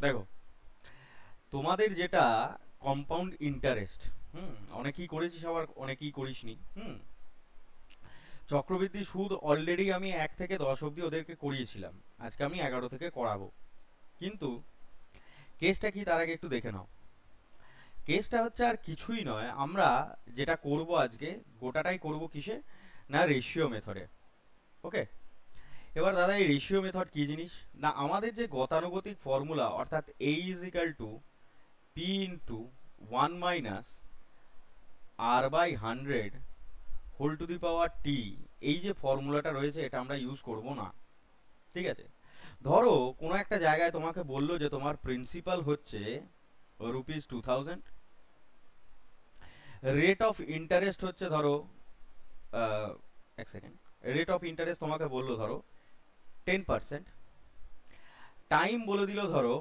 দেখো, তোমাদের যেটা কম্পাউন্ড ইন্টারেস্ট, অনেকেই করেছিস, আবার অনেকেই করিসনি। চক্রবৃদ্ধি সুদ অলরেডি আমি 1 থেকে 10 অবধি ওদেরকে করিয়েছিলাম, আজকে আমি 11 থেকে করাবো। কিন্তু কেসটা কি তার আগে একটু দেখে নাও। কেসটা হচ্ছে আর কিছুই নয়, আমরা যেটা করব আজকে গোটাটাই করব কিসে, না রেশিও মেথডে। ওকে, এবার দাদা এই রেশিও মেথড কি জিনিস, না আমাদের যে গতানুগতিক ফর্মুলা, অর্থাৎ a is equal to P into 1 - r/100 whole to the power T, এই যে ফর্মুলাটা রয়েছে এটা আমরা ইউজ করব না। ঠিক আছে, ধরো কোনো একটা জায়গায় তোমাকে বললো যে তোমার প্রিন্সিপাল হচ্ছে ₹2000, রেট অফ ইন্টারেস্ট হচ্ছে ধরো, এক সেকেন্ড, রেট অফ ইন্টারেস্ট তোমাকে বললো ধরো 10%, টাইম বলে দিল ধরো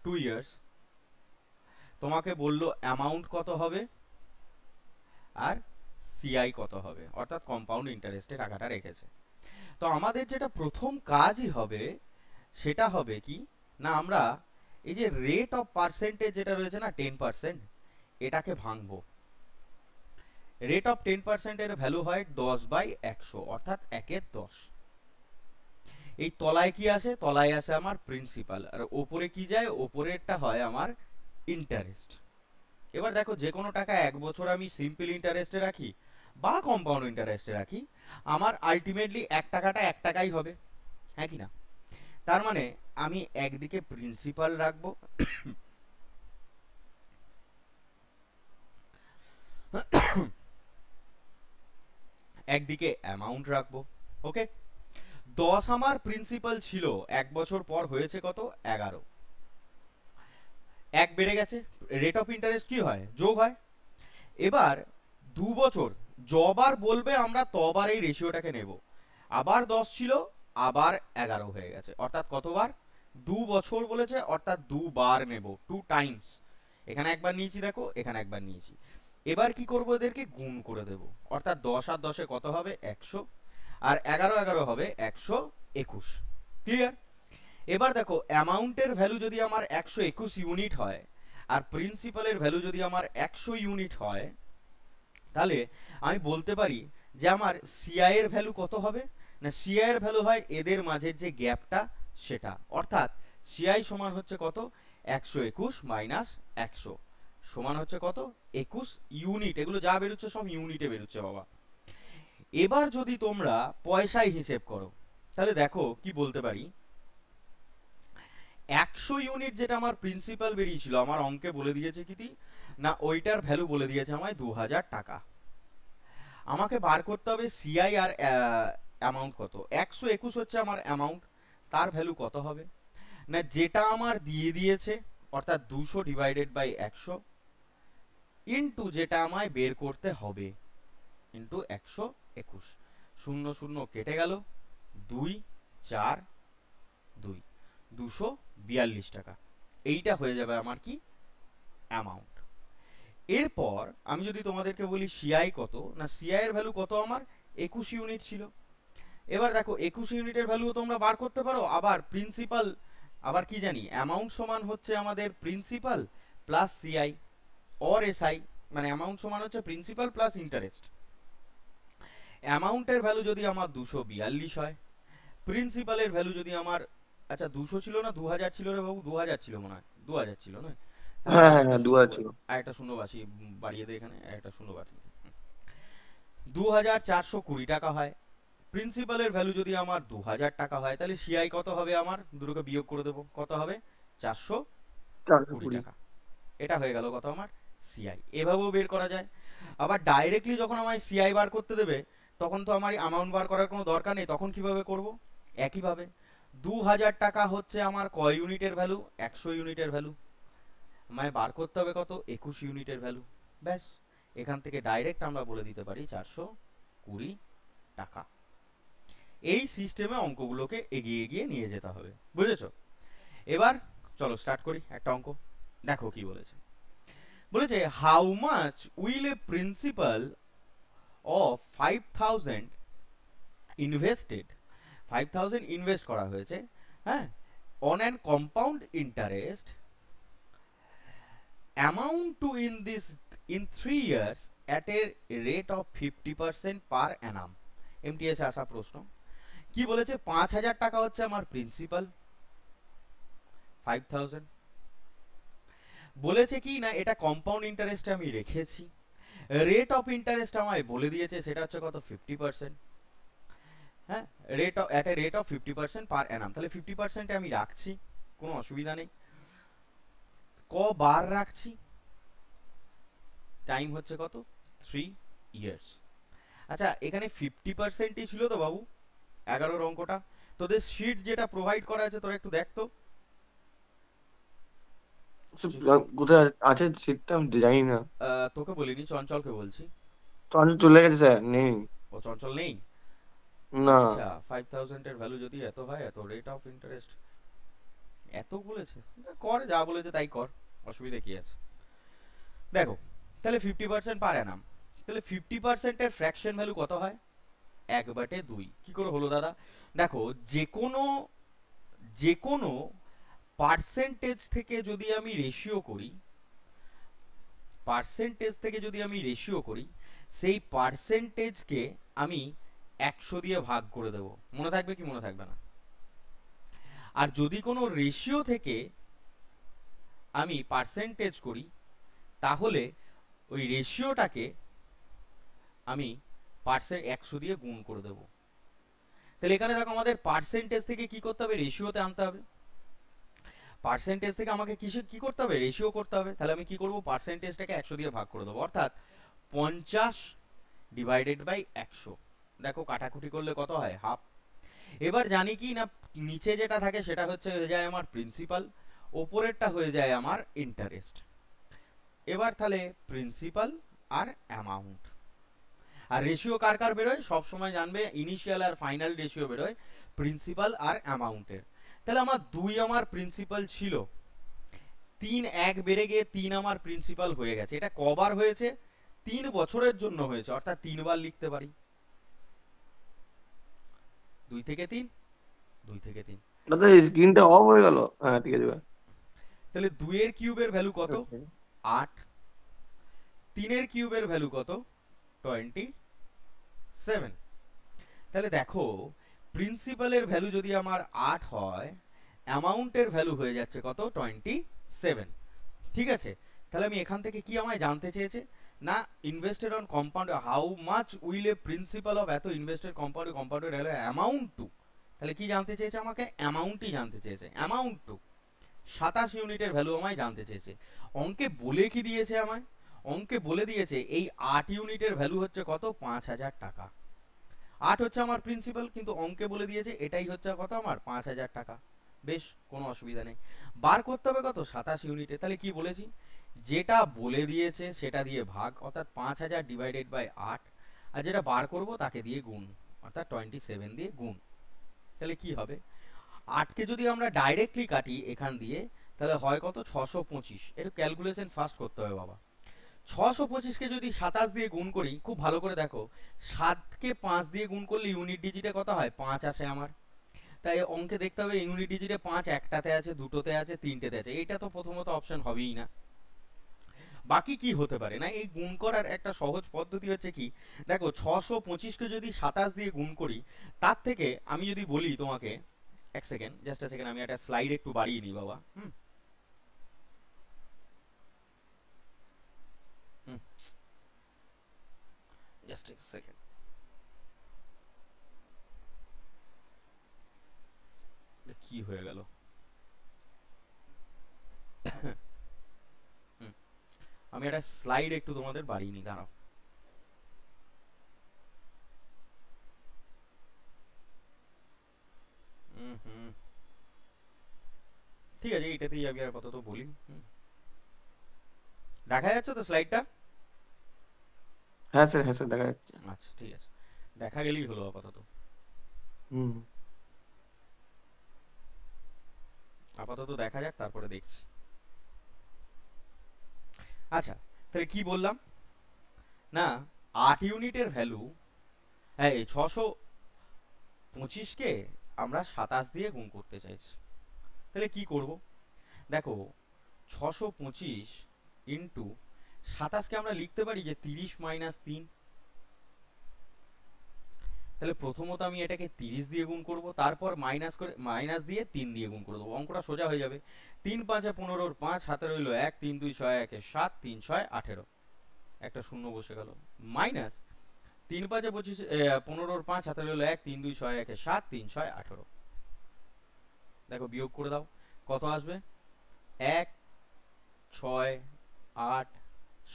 2 ইয়ার্স, তোমাকে বললো অ্যামাউন্ট কত হবে আর সিআই কত হবে, অর্থাৎ কম্পাউন্ড ইন্টারেস্টে টাকাটা রেখেছে। তো আমাদের যেটা প্রথম কাজই হবে সেটা হবে কি, না আমরা এই যে রেট অফ পার্সেন্টেজ যেটা রয়েছে না 10%, এটাকে ভাঙবো। রেট অফ 10% এর ভ্যালু হয় 10/100, অর্থাৎ 1/10। এই তলায় কি আসে, তলায় আসে আমার প্রিন্সিপাল, আর ওপরে কি যায়, ওপরেরটা হয় আমার ইন্টারেস্ট। এবার দেখো যে কোনো টাকা 1 বছর আমি সিম্পল ইন্টারেস্টে রাখি বা কম্পাউন্ড ইন্টারেস্টে রাখি, আমার আলটিমেটলি 1 টাকাটা 1 টাকাই হবে, হ্যাঁ কি না? তার মানে আমি একদিকে প্রিন্সিপাল রাখবো, একদিকে অ্যামাউন্ট রাখবো। ওকে, 10 আমার প্রিন্সিপাল ছিল, 1 বছর পর হয়েছে কত, 11। 1 বেড়ে গেছে, রেট অফ ইন্টারেস্ট কি হয়, যোগ হয়। এবার 2 বছর যবার বলবে আমরা তবার এই রেশিওটাকে নেব, আবার 10 ছিল, আবার 11 হয়ে গেছে, অর্থাৎ কতবার, 2 বছর বলেছে, অর্থাৎ 2 বার নেব, 2 টাইমস। এখানে একবার নিয়েছি দেখো, এখানে একবার নিয়েছি। এবার কি করবো, এদেরকে গুণ করে দেব, অর্থাৎ 10 আর 10-এ কত হবে, 100, আর 11 হবে 121। ক্লিয়ার? এবার দেখো অ্যামাউন্টের ভ্যালু যদি আমার 121 ইউনিট হয় আর প্রিন্সিপালের ভ্যালু যদি আমার 100 ইউনিট হয়, তাহলে আমি বলতে পারি যে আমার সিআই এর ভ্যালু কত হবে, না সিআই এর ভ্যালু হয় এদের মাঝের যে গ্যাপটা সেটা, অর্থাৎ সিআই সমান হচ্ছে কত, 121 মাইনাস 100 সমান হচ্ছে কত, 21 ইউনিট। এগুলো যা বেরোচ্ছে সব ইউনিটে বেরোচ্ছে বাবা। এবার যদি তোমরা পয়সায় হিসেব করো, তাহলে দেখো কি বলতে পারি, 100 ইউনিট যেটা আমার প্রিন্সিপাল বেরিয়েছিল, আমার অঙ্কে বলে দিয়েছে কি না, ওইটার ভ্যালু বলে দিয়েছে আমায় 2000 টাকা। আমাকে বার করতে হবে সিআই আর অ্যামাউন্ট কত। 121 হচ্ছে আমার অ্যামাউন্ট, তার ভ্যালু কত হবে, না যেটা আমার দিয়ে দিয়েছে, অর্থাৎ 200/100 ইন্টু যেটা আমায় বের করতে হবে, ইন্টু 121। 0 0 কেটে গেল, 2 4 2, 242 টাকা। এইটা হয়ে যাবে আমার কি, অ্যামাউন্ট। এরপর আমি যদি তোমাদেরকে বলি সিআই কত, না সিআই এর ভ্যালু কত আমার, 21 ইউনিট ছিল। এবার দেখো 21 ইউনিটের ভ্যালুও তোমরা বার করতে পারো, আবার প্রিন্সিপাল, আবার কি জানি অ্যামাউন্ট সমান হচ্ছে আমাদের principal plus CI or SI, মানে অ্যামাউন্ট সমান হচ্ছে প্রিন্সিপাল প্লাস ইন্টারেস্ট। অ্যামাউন্টের ভ্যালু যদি আমার 242 হয়, প্রিন্সিপালের ভ্যালু যদি আমার, আচ্ছা 200 ছিল না 2000 ছিল রে বাবু, 2000 ছিল মনে হয়, 2000 ছিল নয়, তাহলে হ্যাঁ আর হ্যাঁ একটা হ্যাঁ, শূন্য, দুয়ার ছিল। আর একটা শূন্য বাড়িয়ে দে, এখানে একটা শূন্য বাড়িয়ে দে। 2420 টাকা হয়। প্রিন্সিপালের ভ্যালু যদি আমার 2000 টাকা হয়, তাহলে সিআই কত হবে আমার, দুটোকে বিয়োগ করে দেবো, কত হবে, 420 420। টাকা এটা হয়ে গেল কত আমার সিআই। এভাবেও বের করা যায়। আবার ডাইরেক্টলি যখন আমায় সিআই বার করতে দেবে, তখন তো আমার অ্যামাউন্ট বার করার কোনো দরকার নেই, তখন কিভাবে করব, একইভাবে 2000 টাকা হচ্ছে আমার কয় ইউনিটের ভ্যালু, 100 ইউনিটের ভ্যালু, আমায় বার করতে হবে কত, 21 ইউনিটের ভ্যালু। ব্যাস, এখান থেকে ডাইরেক্ট আমরা বলে দিতে পারি 420 টাকা। এই সিস্টেমে অঙ্কগুলোকে এগিয়ে এগিয়ে নিয়ে যেতে হবে, বুঝেছো? এবার চলো স্টার্ট করি একটা অঙ্ক। দেখো কি বলেছে, বলেছে how much will A principal of 5000 invested, 5000 invest করা হয়েছে, হ্যাঁ, on an compound interest amount to in 3 years at a rate of 50% per annum। MTS আসা প্রশ্ন কি বলেছে, 5000 টাকা হচ্ছে আমার প্রিন্সিপাল, 5000 বলেছে কি না এটা কম্পাউন্ড ইন্টারেস্টে আমি রেখেছি, রেট অফ ইন্টারেস্ট আমায় বলে দিয়েছে সেটা হচ্ছে কত 50%, হ্যাঁ at a rate of 50% per annum, তাহলে 50% আমি রাখছি, কোনো অসুবিধা নেই। কবার রাখছি, টাইম হচ্ছে কত 3 ইয়ার্স। আচ্ছা এখানে 50%ই ছিল তো বাবু 11 অঙ্কটা, তোদের শীট যেটা প্রোভাইড করা আছে তোরা একটু দেখ তো কোথায় আছে সিটটা আমি জানি না। তোকে বলিনি, চঞ্চলকে বলছি। চঞ্চল চলে গেছে স্যার, নেই। ও চঞ্চল নেই, না। আচ্ছা 5000 এর ভ্যালু যদি এত হয়, এত রেট অফ ইন্টারেস্ট এত বলেছে, কর যা বলেছে তাই কর, অসুবিধা কি আছে। দেখো তাহলে 50% পার অ্যানাম, তাহলে 50% এর ফ্র্যাকশন ভ্যালু কত হয় 1/2। কি করে হলো দাদা, দেখো যে কোনো পার্সেন্টেজ থেকে যদি আমি রেশিও করি সেই পার্সেন্টেজকে আমি 100 দিয়ে ভাগ করে দেব, মনে থাকবে কি মনে থাকবে না। আর যদি কোনো রেশিও থেকে আমি পার্সেন্টেজ করি তাহলে ওই রেশিওটাকে আমি 100 দিয়ে গুণ করে দেব। তাহলে এখানে দেখো আমাদের পার্সেন্টেজ থেকে কি করতে হবে, রেশিওতে আনতে হবে। পার্সেন্টেজ থেকে আমাকে কি করতে হবে, রেশিও করতে হবে। তাহলে আমি কি করব, পার্সেন্টেজটাকে 100 দিয়ে ভাগ করে দেবো, অর্থাৎ 50 ডিভাইডেড বাই 100। দেখো কাটাকুটি করলে কত হয়, হাফ। এবার জানি কি না নিচে যেটা থাকে সেটা হয়ে যায় আমার প্রিন্সিপাল, ওপরেরটা হয়ে যায় আমার ইন্টারেস্ট। এবার তাহলে প্রিন্সিপাল আর অ্যামাউন্ট, আর রেশিও কার কার বেরোয় সব সময় জানবে, ইনিশিয়াল আর ফাইনাল রেশিও বেরোয় প্রিন্সিপাল আর অ্যামাউন্টের। তাহলে আমার প্রিন্সিপাল ছিল 3, 1 বেড়ে গিয়ে 3 আমার প্রিন্সিপাল হয়ে গেছে। এটা কবার হয়েছে, 3 বছরের জন্য হয়েছে, অর্থাৎ 3 বার লিখতে পারি, 2 থেকে 3, 2 থেকে 3। দাদা স্ক্রিনটা অফ হয়ে গেল। হ্যাঁ ঠিক আছে। তাহলে 2 এর কিউবের ভ্যালু কত 8, 3 এর কিউবের ভ্যালু কত 27। তাহলে দেখো প্রিন্সিপালের ভ্যালু যদি আমার 8 হয়, অ্যামাউন্টের ভ্যালু হয়ে যাচ্ছে কত 27। ঠিক আছে, তাহলে আমি এখান থেকে কি আমায় জানতে চেয়েছে না, invested on compound how much will A principal of এত ইনভেস্টেড কম্পাউন্ডেড হলো অ্যামাউন্ট টু। তাহলে কি জানতে চেয়েছে আমাকে, অ্যামাউন্টই জানতে চেয়েছে, অ্যামাউন্ট টু 27 ইউনিটের ভ্যালু আমায় জানতে চেয়েছে। অঙ্কে বলে কি দিয়েছে আমায়, অঙ্কে বলে দিয়েছে এই 8 ইউনিটের ভ্যালু হচ্ছে কত 5000 টাকা। 8 হচ্ছে আমার প্রিন্সিপাল, কিন্তু অঙ্কে বলে দিয়েছে এটাই হচ্ছে কত আমার 5000 টাকা। বেশ, কোনো অসুবিধা নেই। বার করতে হবে কত 27 ইউনিটে। তাহলে কি বলেছি, যেটা বলে দিয়েছে সেটা দিয়ে ভাগ, অর্থাৎ 5000 ডিভাইডেড বাই 8, আর যেটা বার করব তাকে দিয়ে গুণ, অর্থাৎ 27 দিয়ে গুণ। তাহলে কি হবে, 8কে যদি আমরা ডাইরেক্টলি কাটি এখান দিয়ে তাহলে হয় কত 625। একটু ক্যালকুলেশন ফাস্ট করতে হবে বাবা। 625কে যদি 27 দিয়ে গুণ করি, খুব ভালো করে দেখো, 7কে 5 দিয়ে গুণ করলে ইউনিট ডিজিটে কত হয় 5 আসে আমার। তাই অঙ্কে দেখতে হবে ইউনিট ডিজিটে 5 একটাতে আছে, দুটোতে আছে, তিনটেতে আছে। এইটা তো প্রথমত অপশন হবেই না। বাকি কি হতে পারে না, এই গুণ করার একটা সহজ পদ্ধতি হচ্ছে কি, দেখো 625কে যদি 27 দিয়ে গুণ করি, তার থেকে আমি যদি বলি তোমাকে, এক সেকেন্ড, জাস্ট আ সেকেন্ড, আমি একটা স্লাইড একটু বাড়িয়ে নিই বাবা। Just a second. কি হয়ে গেল, আমি একটা স্লাইড একটু তোমাদের বাড়িয়ে নিই, দাঁড়াও। ঠিক আছে, এইটাতেই আমি আপাতত বলি। দেখা যাচ্ছে তো স্লাইডটা? হ্যাঁ স্যার, হ্যাঁ স্যার দেখা যাচ্ছে। আচ্ছা ঠিক আছে, দেখা গেলেই হলো আপাতত। আপাতত দেখা যাক, তারপরে দেখছি। আচ্ছা তাহলে কি বললাম না, 8 ইউনিটের ভ্যালু, হ্যাঁ 625কে আমরা 27 দিয়ে গুণ করতে চাইছি। তাহলে কি করব, দেখো 625 ইন্টু 27কে আমরা লিখতে পারি যে 30 মাইনাস 3। তাহলে প্রথমত আমি এটাকে 30 দিয়ে গুণ করব, তারপর মাইনাস দিয়ে 3 দিয়ে গুণ করে দেবো, অঙ্কটা সোজা হয়ে যাবে। 3 5 15 5, হাতে রইল 1, 3 2 6 1 7, 3 6 18, একটা শূন্য বসে গেল, মাইনাস 3 5 25 15 5, হাতে রইল 1, 3 2 6 1 7, 3 6 18। দেখো বিয়োগ করে দাও, কত আসবে, 1 6 8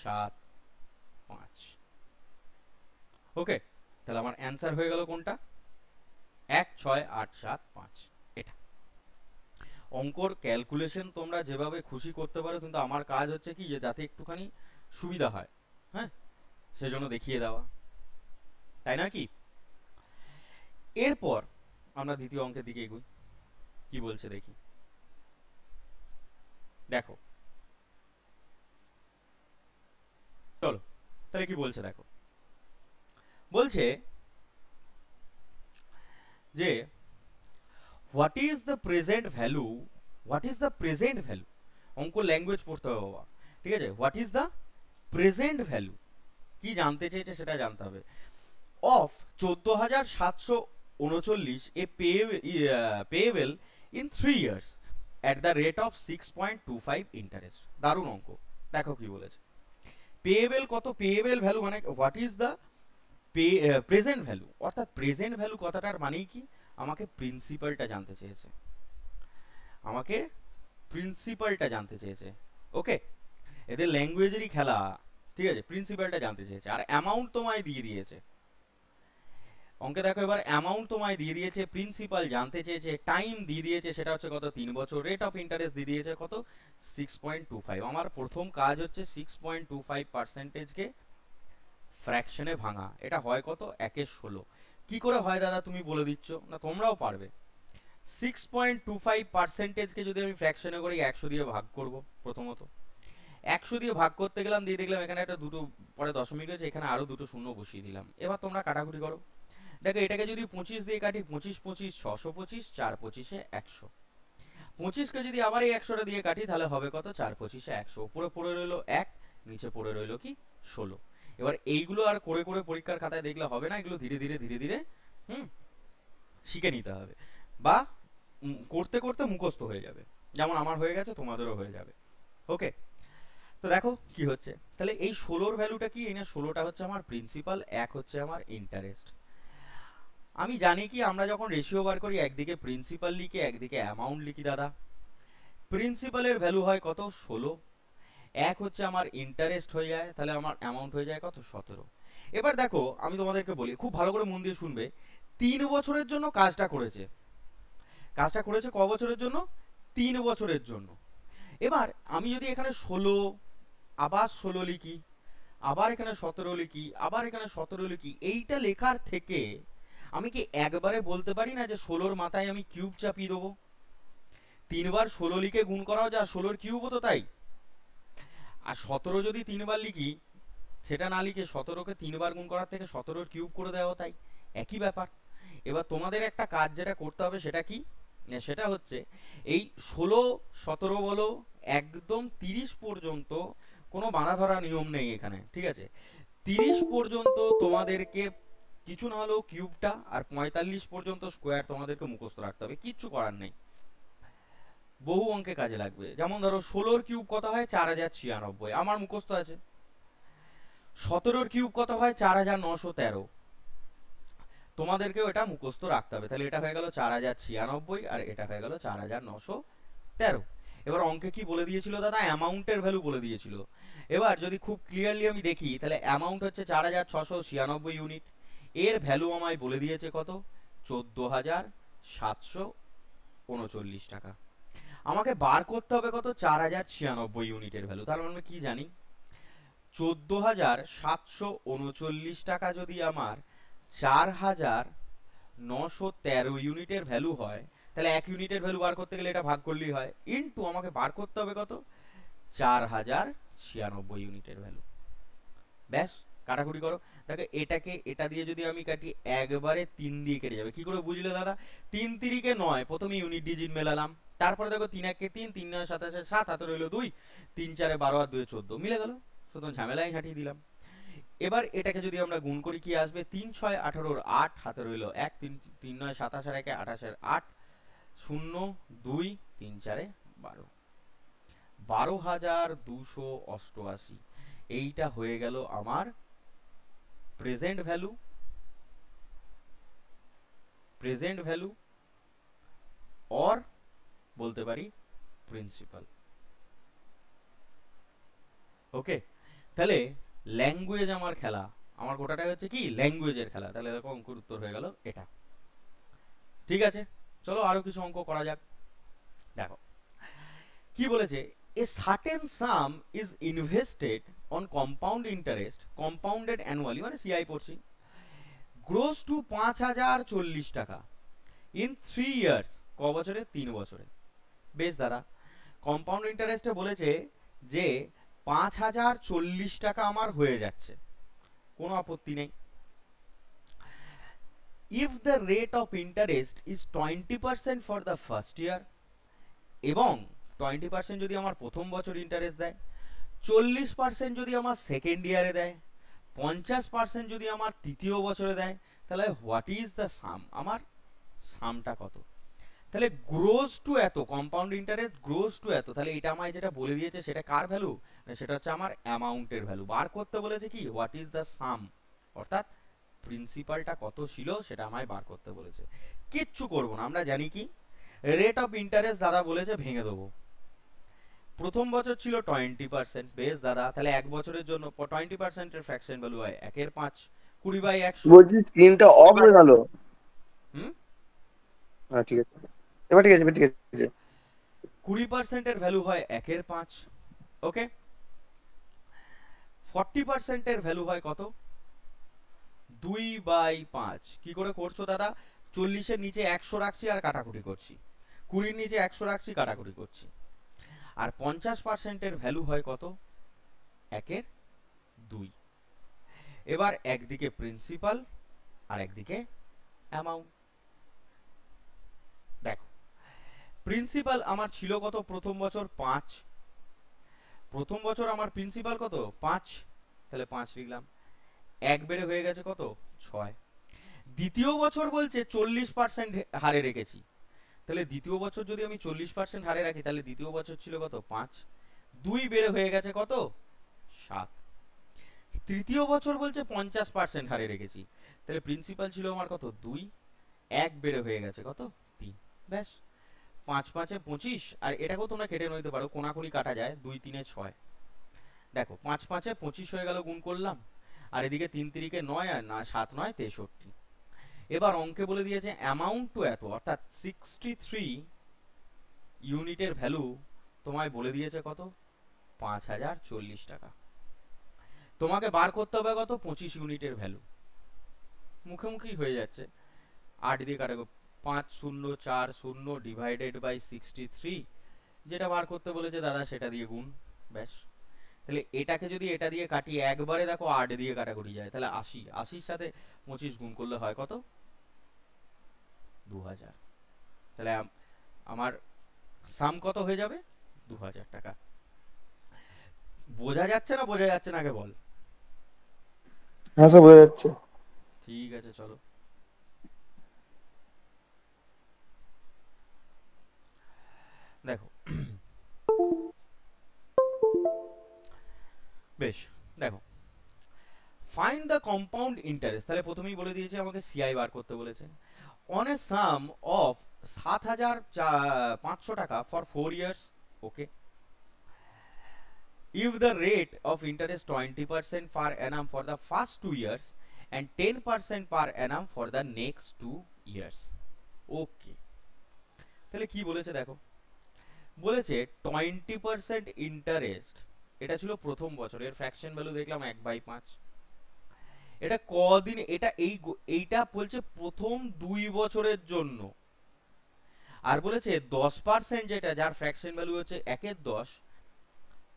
7 5। ওকে, তাহলে আমার অ্যান্সার হয়ে গেল কোনটা, 1 6 8 7 5। এটা অঙ্কর ক্যালকুলেশন তোমরা যেভাবে খুশি করতে পারো, কিন্তু আমার কাজ হচ্ছে কি যে যাতে একটুখানি সুবিধা হয়, হ্যাঁ, সেজন্য দেখিয়ে দেওয়া, তাই না কি। এরপর আমরা দ্বিতীয় অঙ্কের দিকে এগোই, কি বলছে দেখি। দেখো চলো তাহলে কি বলছে দেখো, বলছে যে what is the present value, what is the present value, অঙ্ক ল্যাঙ্গুয়েজ পড়তে হবে বাবা, ঠিক আছে। What is the present value, কি জানতে চেয়েছে সেটা জানতে হবে, of 14,739 A payable in 3 years at the rate of 6.25 interest. দারুণ অঙ্ক, দেখো কি বলেছে, পেয়েবল কত, পেয়েবল ভ্যালু মানে what is the present value, অর্থাৎ প্রেজেন্ট ভ্যালু কথাটার মানেই কি, আমাকে প্রিন্সিপালটা জানতে চেয়েছে, আমাকে প্রিন্সিপালটা জানতে চেয়েছে। ওকে, এদের ল্যাঙ্গুয়েজেরই খেলা, ঠিক আছে, প্রিন্সিপালটা জানতে চেয়েছে, আর অ্যামাউন্ট তোমায় দিয়ে দিয়েছে অঙ্কে। দেখো এবার অ্যামাউন্ট তোমায় দিয়ে দিয়েছে, প্রিন্সিপাল জানতে চেয়েছে, টাইম দিয়ে দিয়েছে সেটা হচ্ছে কত, 3 বছর, রেট অফ ইন্টারেস্ট দিয়ে দিয়েছে কত, 6.25। আমার প্রথম কাজ হচ্ছে 6.25%কে ফ্র্যাকশনে ভাঙা। এটা হয় কত, 1/16। কি করে হয় দাদা তুমি বলে দিচ্ছ না, তোমরাও পারবে। 6.25%কে যদি আমি ফ্র্যাকশনে করি 100 দিয়ে ভাগ করব, প্রথমত 100 দিয়ে ভাগ করতে গেলাম, দিয়ে দেখলাম এখানে একটা দুটো পরে দশমিক রয়েছে, এখানে আরো দুটো শূন্য বসিয়ে দিলাম। এবার তোমরা কাটাকুটি করো, দেখো এটাকে যদি 25 দিয়ে কাটি, 25 25 625, 4 25 100। 25কে যদি আবার এই 100টা দিয়ে কাটি তাহলে হবে কত, 4 25 100, উপরে পড়ে রইলো 1, নিচে পড়ে রইলো কি 16। এবার এইগুলো আর করে করে পরীক্ষার খাতায় দেখলে হবে না, এগুলো ধীরে ধীরে ধীরে ধীরে শিখে নিতে হবে, বা করতে করতে মুখস্থ হয়ে যাবে, যেমন আমার হয়ে গেছে তোমাদেরও হয়ে যাবে। ওকে, তো দেখো কি হচ্ছে, তাহলে এই 16-র ভ্যালুটা কি, এই না 16টা হচ্ছে আমার প্রিন্সিপাল, 1 হচ্ছে আমার ইন্টারেস্ট। আমি জানি কি, আমরা যখন রেশিও বার করি একদিকে প্রিন্সিপাল লিখি একদিকে অ্যামাউন্ট লিখি দাদা। প্রিন্সিপালের ভ্যালু হয় কত, 16, 1 হচ্ছে আমার ইন্টারেস্ট হয়ে যায়, তাহলে আমার অ্যামাউন্ট হয়ে যায় কত, 17। এবার দেখো আমি তোমাদেরকে বলি, খুব ভালো করে মন দিয়ে শুনবে, 3 বছরের জন্য কাজটা করেছে, কাজটা করেছে ক বছরের জন্য, 3 বছরের জন্য। এবার আমি যদি এখানে 16 আবার 16 লিখি, আবার এখানে 17 লিখি, আবার এখানে 17 লিখি, এইটা লেখার থেকে আমি কি একবারে বলতে পারি না যে 16-র মাথায় আমি কিউব চাপিয়ে দেবো, 3 বার 16 লিখে গুণ করাও যা 16-র কিউব হতো তাই। আর 17 যদি 3 বার লিখি, সেটা না লিখে 17কে 3 বার গুণ করার থেকে 17-র কিউব করে দেওয়া তাই, একই ব্যাপার। এবার তোমাদের একটা কাজ যেটা করতে হবে সেটা কি, সেটা হচ্ছে এই 16 17 বলো একদম 30 পর্যন্ত কোনো বাঁধা ধরা নিয়ম নেই এখানে, ঠিক আছে। 30 পর্যন্ত তোমাদেরকে কিছু না হলেও কিউবটা, আর 45 পর্যন্ত স্কোয়ার তোমাদেরকে মুখস্থ রাখতে হবে, কিচ্ছু করার নেই, বহু অঙ্কে কাজে লাগবে। যেমন ধরো 16-র কিউব কত হয়, 4096, আমার মুখস্থ আছে। 17-র কিউব কত হয়, 4913, তোমাদেরকেও এটা মুখস্থ রাখতে হবে। তাহলে এটা হয়ে গেল 4096 আর এটা হয়ে গেল 4913। এবার অঙ্কে কি বলে দিয়েছিল দাদা, অ্যামাউন্টের ভ্যালু বলে দিয়েছিল। এবার যদি খুব ক্লিয়ারলি আমি দেখি, তাহলে অ্যামাউন্ট হচ্ছে 4696 ইউনিট, এর ভ্যালু আমায় বলে দিয়েছে কত, 14,739 টাকা। আমাকে বার করতে হবে কত, 4096 ইউনিটের ভ্যালু। তার মানে কি জানি, 14,739 টাকা যদি আমার 4,913 ইউনিটের ভ্যালু হয়, তাহলে 1 ইউনিটের ভ্যালু বার করতে গেলে এটা ভাগ করলেই হয়, ইনটু আমাকে বার করতে হবে কত, 4096 ইউনিটের ভ্যালু। ব্যাস কাটাকুটি করো। দেখো এটাকে এটা দিয়ে যদি আমি কাটি একবারে 3 দিয়ে কেটে যাবে। কি করে বুঝলে দাদা? 3 তিরিকে 9, প্রথমে ইউনিট ডিজিট মেলালাম, তারপরে দেখো 3 একে 3, 3 9 27 7, হাতে রইলো 2, 3 4 12 আর 2 14, মিলে গেল। সুতরাং ঝামেলায় হাঁটিয়ে দিলাম। এবার এটাকে যদি আমরা গুণ করি কি আসবে? 3 6 18 8, হাতে রইলো 1, 3 3 9 27 আর 1 28 8, 0 2 3 4 12, 12,288। এইটা হয়ে গেল আমার প্রেজেন্ট ভ্যালু অর বলতে পারি প্রিন্সিপাল। ওকে, তাহলে ল্যাঙ্গুয়েজ আমার খেলা, আমার গোটাটা হচ্ছে কি ল্যাঙ্গুয়েজের খেলা। তাহলে দেখো অঙ্কের উত্তর হয়ে গেল এটা। ঠিক আছে, চলো আরো কিছু অঙ্ক করা যাক। দেখো কি বলেছে, a certain sum is invested on compound interest compounded annually, মানে সিআই পড়ছি, grows to 5,040 টাকা in 3 years। ক বছরে? 3 বছরে। বেশ দাদা, কম্পাউন্ড ইন্টারেস্টে বলেছে যে 5,040 টাকা আমার হয়ে যাচ্ছে, কোনো আপত্তি নেই। if the rate of interest is 20% for the first year, এবং 20% যদি আমার প্রথম বছর ইন্টারেস্ট দেয়, 40% যদি আমার সেকেন্ড ইয়ারে দেয়, 50% যদি আমার তৃতীয় বছরে দেয়, তাহলে হোয়াট ইজ দ্য সাম? আমার সামটা কত? তাহলে গ্রোস টু এত, কম্পাউন্ড ইন্টারেস্ট গ্রোস টু এত, তাহলে এটা আমায় যেটা বলে দিয়েছে সেটা কার ভ্যালু? সেটা হচ্ছে আমার অ্যামাউন্টের ভ্যালু। বার করতে বলেছে কি হোয়াট ইজ দ্য সাম, অর্থাৎ প্রিন্সিপালটা কত ছিল সেটা আমায় বার করতে বলেছে। কিচ্ছু করব না, আমরা জানি কি রেট অফ ইন্টারেস্ট দাদা বলেছে ভেঙে দেবো। প্রথম বছর ছিল 20%, বেশ দাদা, তাহলে এক বছরের জন্য 20% এর ফ্র্যাকশন ভ্যালু হয় 1/5, 20/100। বলছি স্ক্রিনটা অফ হয়ে গেল। হুম, হ্যাঁ ঠিক আছে, এবার ঠিক আছে, এবার ঠিক আছে। 20% এর ভ্যালু হয় 1/5। ওকে, 40% এর ভ্যালু হয় কত? 2/5। কি করে করছো দাদা? 40 এর নিচে 100 রাখছি আর কাটাকুটি করছি, 20 এর নিচে 100 রাখছি কাটাকুটি করছি। আর 50% এর ভ্যালু হয় কত? 1/2। এবার একদিকে প্রিন্সিপাল আর একদিকে অ্যামাউন্ট। দেখো প্রিন্সিপাল আমার ছিল কত প্রথম বছর? 5। প্রথম বছর আমার প্রিন্সিপাল কত? 5, তাহলে 5 লিখলাম। এক বেড়ে হয়ে গেছে কত? 6। দ্বিতীয় বছর বলছে 40% হারে রেখেছি, তাহলে দ্বিতীয় বছর যদি আমি 40% হারে রাখি, তাহলে দ্বিতীয় বছর ছিল কত? 5। 2 বেড়ে হয়ে গেছে কত? 7। তৃতীয় বছর বলছে 50% হারে রেখেছি, তাহলে প্রিন্সিপাল ছিল আমার কত? 2। 1 বেড়ে হয়ে গেছে কত? 3। ব্যাস, 5 5 25, আর এটাকেও তোমরা কেটে নিতে পারো, কোনাকুনি কাটা যায়, 2 3 6। দেখো 5 5 25 হয়ে গেল, গুণ করলাম, আর এদিকে 3 3 কে 9, আর 7 9 63। এবার অঙ্কে বলে দিয়েছে অ্যামাউন্ট টু এত, অর্থাৎ 63 ইউনিটের ভ্যালু তোমায় বলে দিয়েছে কত? 5,040 টাকা। তোমাকে বার করতে হবে কত? 25 ইউনিটের ভ্যালু। মুখে মুখেই হয়ে যাচ্ছে, 8 দিয়ে কাটাবো, 5 0 4 0 ডিভাইডেড বাই 63, যেটা বার করতে বলেছে দাদা সেটা দিয়ে গুণ। ব্যাস, তাহলে এটাকে যদি এটা দিয়ে কাটি একবারে, দেখো 8 দিয়ে কাটাকুটি যায়, তাহলে 80, 80 সাথে 25 গুণ করলে হয় কত? 2000। তাহলে আমার সাম কত হয়ে যাবে? 2000 টাকা। বোঝা যাচ্ছে না? বোঝা যাচ্ছে না আগে বল। হ্যাঁ স্যার বোঝা যাচ্ছে। ঠিক আছে, চলো দেখো। বেশ, দেখো ফাইন্ড দ্য কম্পাউন্ড ইন্টারেস্ট, তাহলে প্রথমেই বলে দিয়েছে আমাকে সিআই বার করতে বলেছে। অন এ সাম অফ 7,500 টাকা for 4 years. Okay, if the rate of interest 20% per annum for the first 2 years and 10% per annum for the next 2 years. ওকে, তাহলে কি বলেছে দেখো, বলেছে 20% ইন্টারেস্ট, এটা ছিল প্রথম বছরের ফ্র্যাকশন ভ্যালু দেখলাম 1/5। এটা কদিন? এটা এইটা বলছে প্রথম 2 বছরের জন্য। আর বলেছে 10% যেটা, যার ফ্র্যাকশন ভ্যালু হচ্ছে 1/10,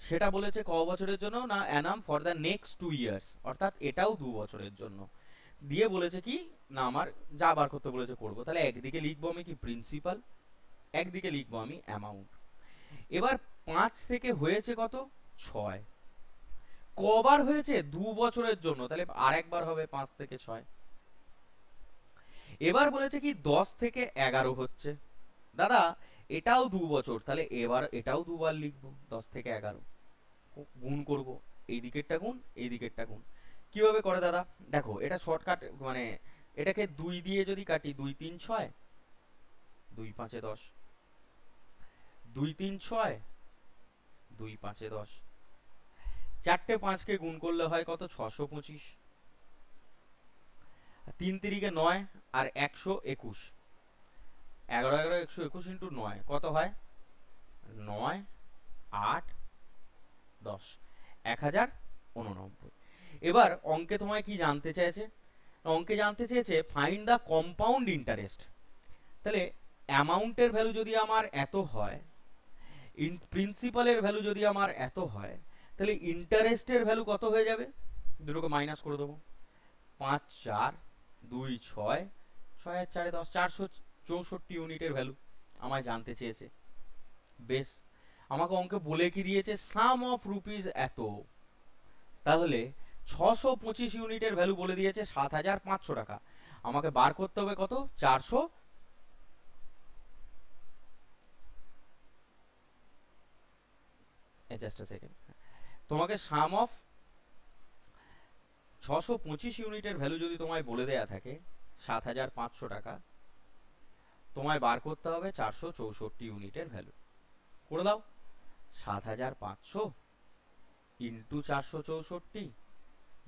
সেটা বলেছে ক বছরের জন্য না, Anam for the next 2 years, অর্থাৎ এটাও 2 বছরের জন্য। দিয়ে বলেছে কি না আমার যা বার করতে বলেছে করব। তাহলে একদিকে লিখবো আমি কি প্রিন্সিপাল, একদিকে লিখবো আমি অ্যামাউন্ট। এবার 5 থেকে হয়েছে কত 6, কবার হয়েছে 2 বছরের জন্য, তাহলে আরেকবার হবে 5 থেকে 6। এবার বলেছে কি 10 থেকে 11 হচ্ছে, দাদা এটাও 2 বছর, তাহলে এবার এটাও দুবার লিখবো 10 থেকে 11 গুণ করব, এই দিকেরটা গুণ এই দিকেরটা গুণ। কিভাবে করে দাদা দেখো, এটা শর্টকাট, মানে এটাকে 2 দিয়ে যদি কাটি 2 3 6, 2 5 10, 2 3 6, 2 5 10, চারটে 5 কে গুণ করলে হয় কত 625, 3 3 9 আর 121, 11 11 121 ইন্টু 9 কত হয় 9 8 10, 1089। এবার অঙ্কে তোমায় কি জানতে চেয়েছে, অঙ্কে জানতে চেয়েছে ফাইন্ড দ্য কম্পাউন্ড ইন্টারেস্ট। তাহলে অ্যামাউন্টের ভ্যালু যদি আমার এত হয়, প্রিন্সিপালের ভ্যালু যদি আমার এত হয়, তাহলে ইন্টারেস্টের ভ্যালু কত হয়ে যাবে, দুটোকে মাইনাস করে দেবো, 5 4 2 6, 6 আর 4 10, 464 ইউনিটের ভ্যালু আমায় জানতে চেয়েছে। বেশ, আমাকে অঙ্কে বলে কি দিয়েছে সাম অফ রুপিস এত, তাহলে 625 ইউনিটের ভ্যালু বলে দিয়েছে 7500 টাকা, আমাকে বার করতে হবে কত 400, জাস্ট আ সেকেন্ড, তোমাকে সাম অফ 625 ইউনিটের ভ্যালু যদি তোমায় বলে দেয়া থাকে 7500 টাকা, তোমায় বার করতে হবে 464 ইউনিটের ভ্যালু। করে দাও, 7500 ইন্টু 464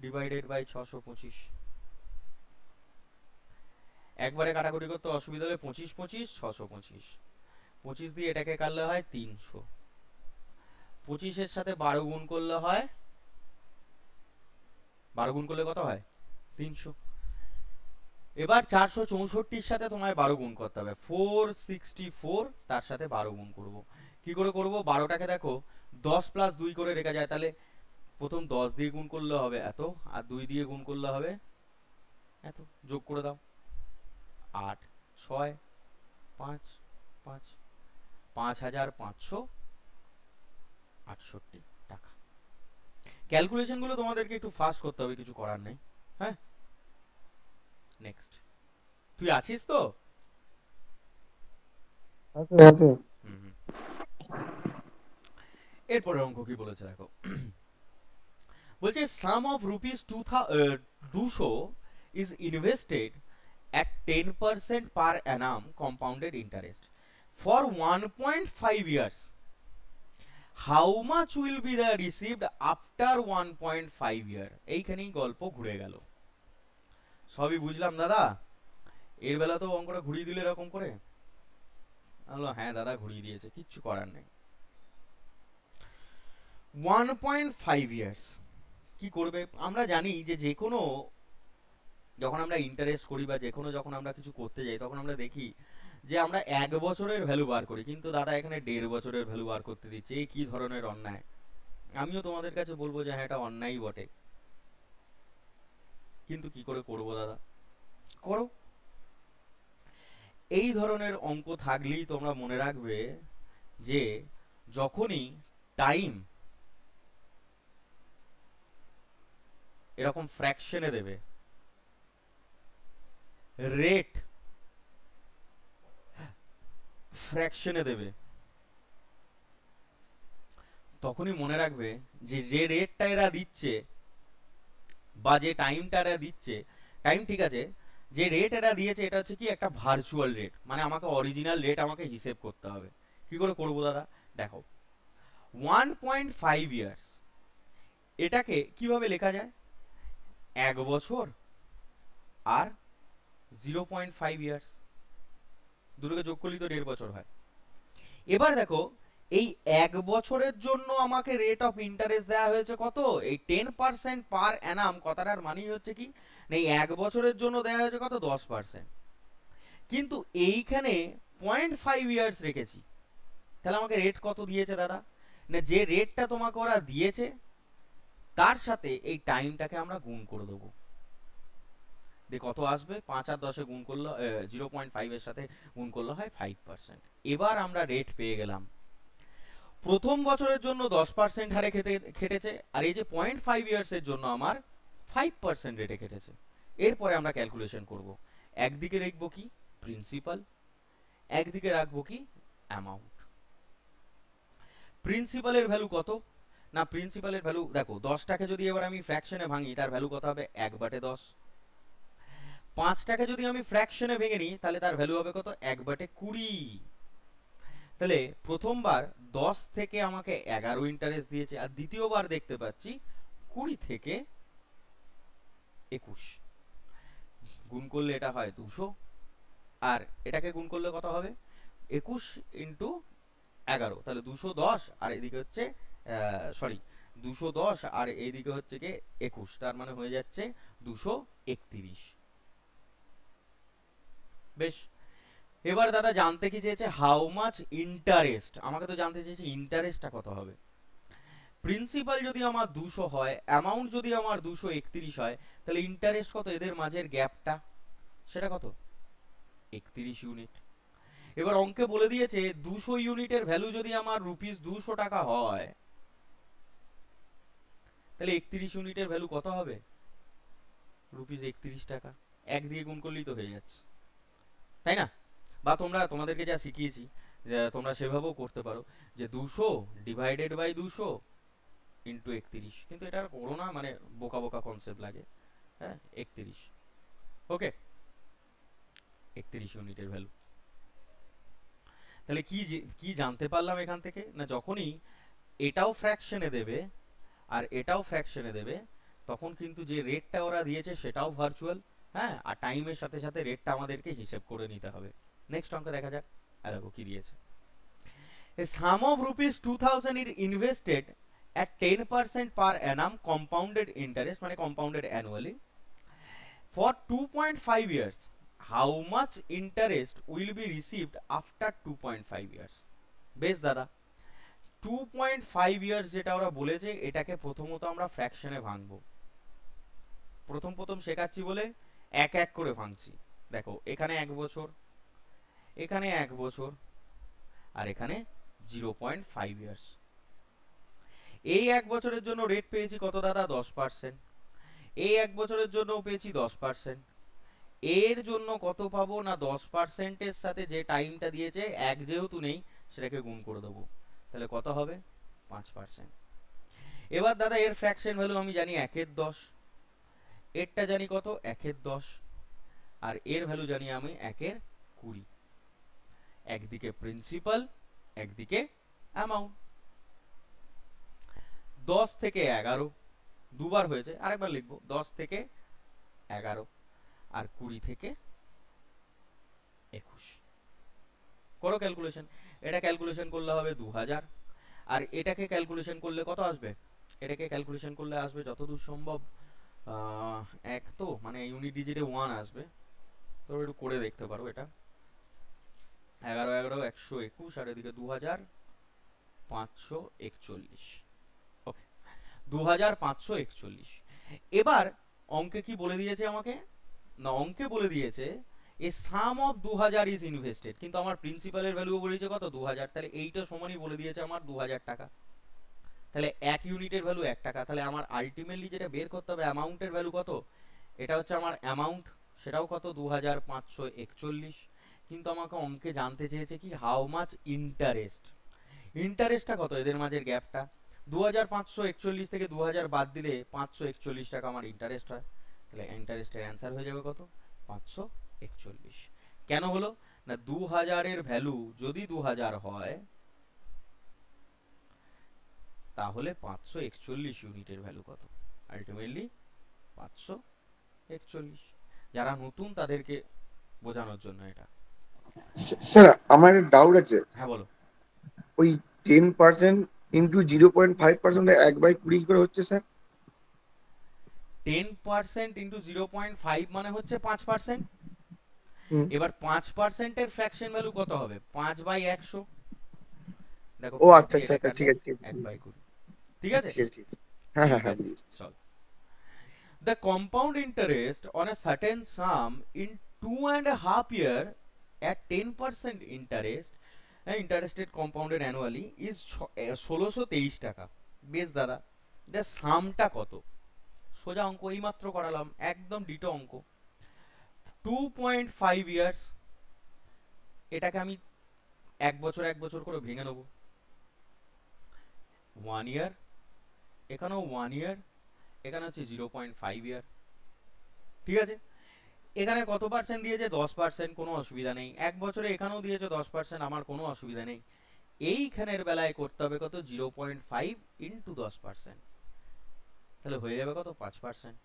ডিভাইডেড বাই 625, একবারে কাটাকুটি করতে অসুবিধা হলে 25 25 625, 25 দিয়ে এটাকে কাটলে হয় 300, 25 এর সাথে 12 গুণ করলে হয়, 12 গুণ করলে কত হয় 300। এবার 464 সাথে তোমায় 12 গুণ করতে হবে, 464 তার সাথে 12 গুণ করব। কি করে করব, 12টাকে দেখো 10 প্লাস 2 করে রেখা যায়, তাহলে প্রথম 10 দিয়ে গুণ করলে হবে এত, আর 2 দিয়ে গুণ করলে হবে এত, যোগ করে দাও 8 6 5 5, 5568 টাকা। ক্যালকুলেশন গুলো তোমাদেরকে একটু ফাস্ট করতে হবে, কিছু করার নেই। হ্যাঁ, নেক্সট, তুই আছিস তো? এরপরে অঙ্ক কি বলেছে দেখো, বলছে sum of rupees 200 is invested at 10% per annum compounded interest for 1.5 years. How much will be the received after 1.5 year? এইখানেই গল্প ঘুরে গেল। সবই বুঝলাম দাদা, এর বেলা তো অঙ্কটা ঘুরিয়ে দিলে এরকম করে। হ্যাঁ দাদা ঘুরিয়ে দিয়েছে, কিচ্ছু করার নেই। 1.5 ইয়ার্স কি করবে, আমরা জানি যে যে কোনো যখন আমরা ইন্টারেস্ট করি বা যে কোনো যখন আমরা কিছু করতে যাই, তখন আমরা দেখি যে আমরা 1 বছরের ভ্যালু বার করি, কিন্তু দাদা এখানে 1.5 বছরের ভ্যালু বার করতে দিচ্ছে, এই কি ধরনের অন্যায়। আমিও তোমাদের কাছে বলবো যে হ্যাঁ এটা অন্যায়ই বটে, কিন্তু কি করে করবো দাদা, করো। এই ধরনের অঙ্ক থাকলেই তোমরা মনে রাখবে যে যখনই টাইম এরকম ফ্র্যাকশনে দেবে, রেট ফ্র্যাকশনে দেবে, তখনই মনে রাখবে যে যে রেটটা এরা দিচ্ছে বা যে টাইমটা এরা দিচ্ছে, টাইম ঠিক আছে, যে রেট এরা দিয়েছে এটা হচ্ছে কি একটা ভার্চুয়াল রেট, মানে আমাকে অরিজিনাল রেট আমাকে হিসেব করতে হবে। কি করে করবো দাদা, দেখো 1.5 ইয়ার্স এটাকে কিভাবে লেখা যায়, 1 বছর আর 0.5 ইয়ার্স, দুটোকে যোগ করলেই তো 1.5 বছর হয়। এবার দেখো এই 1 বছরের জন্য আমাকে রেট অফ ইন্টারেস্ট দেওয়া হয়েছে কত, এই 10% পার অ্যানাম, কথাটার মানেই হচ্ছে কি এই 1 বছরের জন্য দেওয়া হয়েছে কত 10%, কিন্তু এইখানে 0.5 ইয়ার্স রেখেছি, তাহলে আমাকে রেট কত দিয়েছে দাদা, না যে রেটটা তোমাকে ওরা দিয়েছে তার সাথে এই টাইমটাকে আমরা গুণ করে দেবো, দিয়ে কত আসবে, 5 আর 10 গুণ করলে 0.5 এর সাথে গুণ করলে হয় 5%। এবার আমরা রেট পেয়ে গেলাম। প্রথম বছরের জন্য 10% হারে খেটেছে, আর এই যে 0.5 ইয়ার্সের জন্য আমার 5% রেটে খেটেছে। এরপরে আমরা ক্যালকুলেশন করব, একদিকে লিখবো কি প্রিন্সিপাল, একদিকে রাখবো কি অ্যামাউন্ট। প্রিন্সিপালের ভ্যালু কত, না প্রিন্সিপালের ভ্যালু দেখো 10টাকে যদি এবার আমি ফ্র্যাকশনে ভাঙি তার ভ্যালু কত হবে 1/10। 5টাকে যদি আমি ফ্র্যাকশনে ভেঙে নিই তাহলে তার ভ্যালু হবে কত 1/20। তাহলে প্রথমবার 10 থেকে আমাকে 11 ইন্টারেস্ট দিয়েছে, আর দ্বিতীয়বার দেখতে পাচ্ছি 20 থেকে 21। গুণ করলে এটা হয় 200, আর এটাকে গুণ করলে কত হবে 21 ইন্টু 11, তাহলে 210, আর এদিকে হচ্ছে সরি 210 আর এইদিকে হচ্ছে কি 21, তার মানে হয়ে যাচ্ছে 231। বেশ, এবার দাদা জানতে কি চেয়েছে হাউ মাচ ইন্টারেস্ট, আমাকে তো জানতে চেয়েছে ইন্টারেস্টটা কত হবে। প্রিন্সিপাল যদি আমার 200 হয়, অ্যামাউন্ট যদি আমার 231 হয়, তাহলে ইন্টারেস্ট কত, এদের মাঝের গ্যাপটা সেটা কত 31 ইউনিট। এবার অঙ্কে বলে দিয়েছে 200 ইউনিটের ভ্যালু যদি আমার ₹200 টাকা হয়, তাহলে 31 ইউনিটের ভ্যালু কত হবে ₹31 টাকা। এক দিয়ে গুণ করলেই তো হয়ে যাচ্ছে, তাই না? বা তোমাদেরকে যা শিখিয়েছি তোমরা সেভাবেও করতে পারো, যে 200 ডিভাইডেড বাই 200 ইন্টু 31, কিন্তু এটা আর করো না, মানে বোকা বোকা কনসেপ্ট লাগে। হ্যাঁ 31, ওকে 31 ইউনিটের ভ্যালু। তাহলে কি জানতে পারলাম এখান থেকে, না যখনই এটাও ফ্র্যাকশনে দেবে আর এটাও ফ্র্যাকশনে দেবে, তখন কিন্তু যে রেটটা ওরা দিয়েছে সেটাও ভার্চুয়াল। হ্যাঁ, আর টাইমের সাথে সাথে রেটটা আমাদেরকে হিসেব করে নিতে হবে। নেক্সট অঙ্ক দেখা যাক। দেখো কি দিয়েছে, a sum of ₹2000 is invested at 10% per annum compounded interest, মানে compounded annually for 2.5 years. How much interest will be received after 2.5 years? বেশ দাদা, 2.5 ইয়ার্স যেটা ওরা বলেছে, এটাকে প্রথমত আমরা ফ্র্যাকশনে ভাঙবো। প্রথম শেখাচ্ছি বলে এক এক করে ভাঙছি। দেখো এখানে 1 বছর, এখানে 1 বছর, আর এখানে 0.5 ইয়ার্স। এই 1 বছরের জন্য রেট পেয়েছি কত দাদা 10%, এই 1 বছরের জন্য পেয়েছি 10%, এর জন্য কত পাবো না 10% এর সাথে যে টাইমটা দিয়েছে 1 যেহেতু নেই সেটাকে গুণ করে দেবো, তাহলে কত হবে 5%। এবার দাদা এর ফ্র্যাকশন ভ্যালু আমি জানি 1/10, এরটা জানি কত 1/10, আর এর ভ্যালু জানি আমি 1/20। একদিকে প্রিন্সিপাল, একদিকে অ্যামাউন্ট। 10 থেকে 11 দুবার হয়েছে, আরেকবার লিখবো 10 থেকে 11, আর 20 থেকে 21। করো ক্যালকুলেশন, এটা ক্যালকুলেশন করলে হবে 2000, আর এটাকে ক্যালকুলেশন করলে কত আসবে, এটাকে ক্যালকুলেশন করলে আসবে যতদূর সম্ভব এক, তো মানে ইউনিট ডিজিটে 1 আসবে, তো একটু করে দেখতে পারো এটা। 11 11 121, আর এদিকে 2541, ওকে 2541। এবার অঙ্কে কি বলে দিয়েছে আমাকে, না অঙ্কে বলে দিয়েছে এ সাম অফ 2000 ইজ ইনভেস্টেড, কিন্তু আমার প্রিন্সিপালের ভ্যালু বলেছে কত 2000, তাহলে এইটা সমানই বলে দিয়েছে আমার 2000 টাকা। তাহলে 1 ইউনিটের ভ্যালু 1 টাকা, তাহলে আমার আলটিমেটলি যেটা বের করতে হবে অ্যামাউন্টের ভ্যালু কত, এটা হচ্ছে আমার অ্যামাউন্ট, সেটাও কত 2541, কিন্তু আমাকে অঙ্কে জানতে চেয়েছে কি হাউ মাচ ইন্টারেস্ট, ইন্টারেস্টটা কত, এদের মাঝের গ্যাপটা 2541 থেকে 2000 বাদ দিলে 541 টাকা আমার ইন্টারেস্ট হয়, তাহলে ইন্টারেস্টের অ্যান্সার হয়ে যাবে কত 541। কেন হলো না 2000 এর ভ্যালু যদি 2000 হয়, তাহলে 541 ইউনিটের ভ্যালু কত, আলটিমেটলি 541। যারা নতুন তাদেরকে বোঝানোর জন্য এটা। স্যার আমার একটা ডাউট আছে, হ্যাঁ বলো। ওই 10% ইন্টু 0.5% 1/20 করে হচ্ছে স্যার? 10% ইন্টু 0.5 মানে হচ্ছে 5%। এবার 5% এর ফ্র্যাকশন ভ্যালু কত হবে 5/100, দেখো ও 5 আচ্ছা দিয়ে আচ্ছা এটা আচ্ছা, কাটলে ঠিক আছে ঠিক আছে 1/20, ঠিক আছে? ঠিক আছে ঠিক আছে। হ্যাঁ হ্যাঁ ঠিক হ্যাঁ আছে, বুঝেছি। চল। The compound interest on a certain sum in 2.5 year at 10% interest, interest rate compounded annually is 1623 টাকা। বেশ দাদা, সামটা কত? সোজা অঙ্ক এই মাত্র করালাম, একদম ডিটো অঙ্ক। 2.5 ইয়ার্স, এটাকে আমি এক বছর এক বছর করে ভেঙে নেব। 1 ইয়ার, এখানেও 1 ইয়ার, এখানে হচ্ছে 0.5 ইয়ার, ঠিক আছে? এখানে কত পার্সেন্ট দিয়েছে? 10%, কোনো অসুবিধা নেই। এক বছরে এখানেও দিয়েছে 10%, আমার কোনো অসুবিধা নেই। এইখানের বেলায় করতে হবে কত? 0.5 ইন্টু 10%, তাহলে হয়ে যাবে কত? 5%।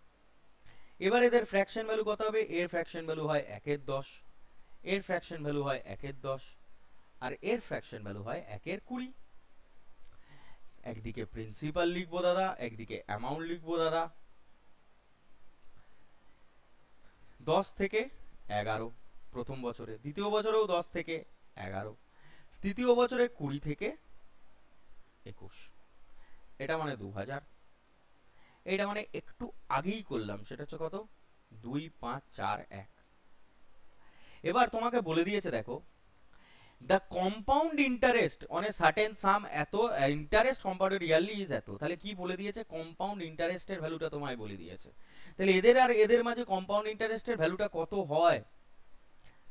এবার এদের ফ্র্যাকশন ভ্যালু কত হবে? এর ফ্র্যাকশন ভ্যালু হয় 1/10, এর ফ্র্যাকশন ভ্যালু হয় 1/10, আর এর ফ্র্যাকশন ভ্যালু হয় 1/20। একদিকে প্রিন্সিপাল লিখবো দাদা, একদিকে অ্যামাউন্ট লিখবো দাদা। 10 থেকে 11 প্রথম বছরে, দ্বিতীয় বছরেও 10 থেকে 11, তৃতীয় বছরে 20 থেকে 21। এটা মানে 2000। এটা মানে একটু আগেই করলাম, সেটা হচ্ছে কত? 2 5 4 1। এবার তোমাকে বলে দিয়েছে, দেখো, the compound interest on a certain sum at, interest compounded yearly is এত। তাহলে কি বলে দিয়েছে? কম্পাউন্ড ইন্টারেস্টের ভ্যালুটা তোমায় বলে দিয়েছে। তাহলে এদের আর এদের মাঝে কম্পাউন্ড ইন্টারেস্টের ভ্যালুটা কত হয়?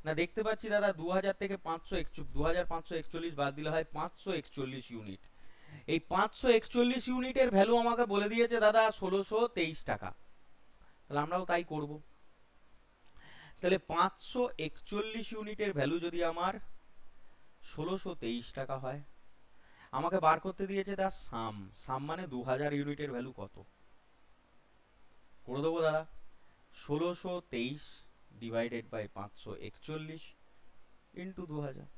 না দেখতে পাচ্ছি দাদা, 2000 থেকে 2541 বাদ দিলে হয় 541 ইউনিট। এই 541 ইউনিটের ভ্যালু আমাকে বলে দিয়েছে দাদা 1623 টাকা। তাহলে আমরাও তাই করব। তাহলে 541 ইউনিটের ভ্যালু যদি আমার 1623 টাকা হয়, আমাকে বার করতে দিয়েছে তার সাম। সাম মানে 2000 ইউনিটের ভ্যালু কত? করে দেবো দাদা, 1623 ডিভাইডেড বাই 541 ইন্টু 2000।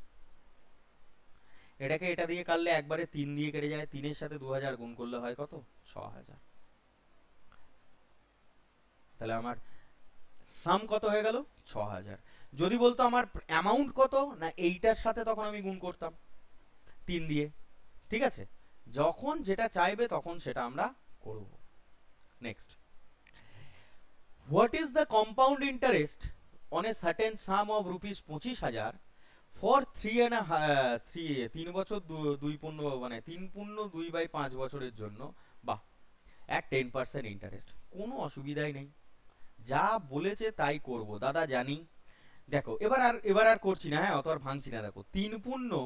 এটাকে এটা দিয়ে কাটলে একবারে 3 দিয়ে কেটে যায়, 3-এর সাথে 2000 গুণ করলে হয় কত? 6000। তাহলে আমার সাম কত হয়ে গেল? 6000। যদি বলতো আমার অ্যামাউন্ট কত, না এইটার সাথে তখন আমি গুণ করতাম 3 দিয়ে, ঠিক আছে? যখন যেটা চাইবে তখন সেটা আমরা করব। Next, what is the compound interest on a certain some of rupees 25,000 for 3 বছর 2 মানে 3 × 2/5 বছরের জন্য, বা এক 10% ইন্টারেস্ট। কোনো অসুবিধাই নেই, যা বলেছে তাই করব দাদা, জানি। দেখো, এবার আর করছি না, হ্যাঁ, অত আর ভাঙছি না। দেখো, 3 ×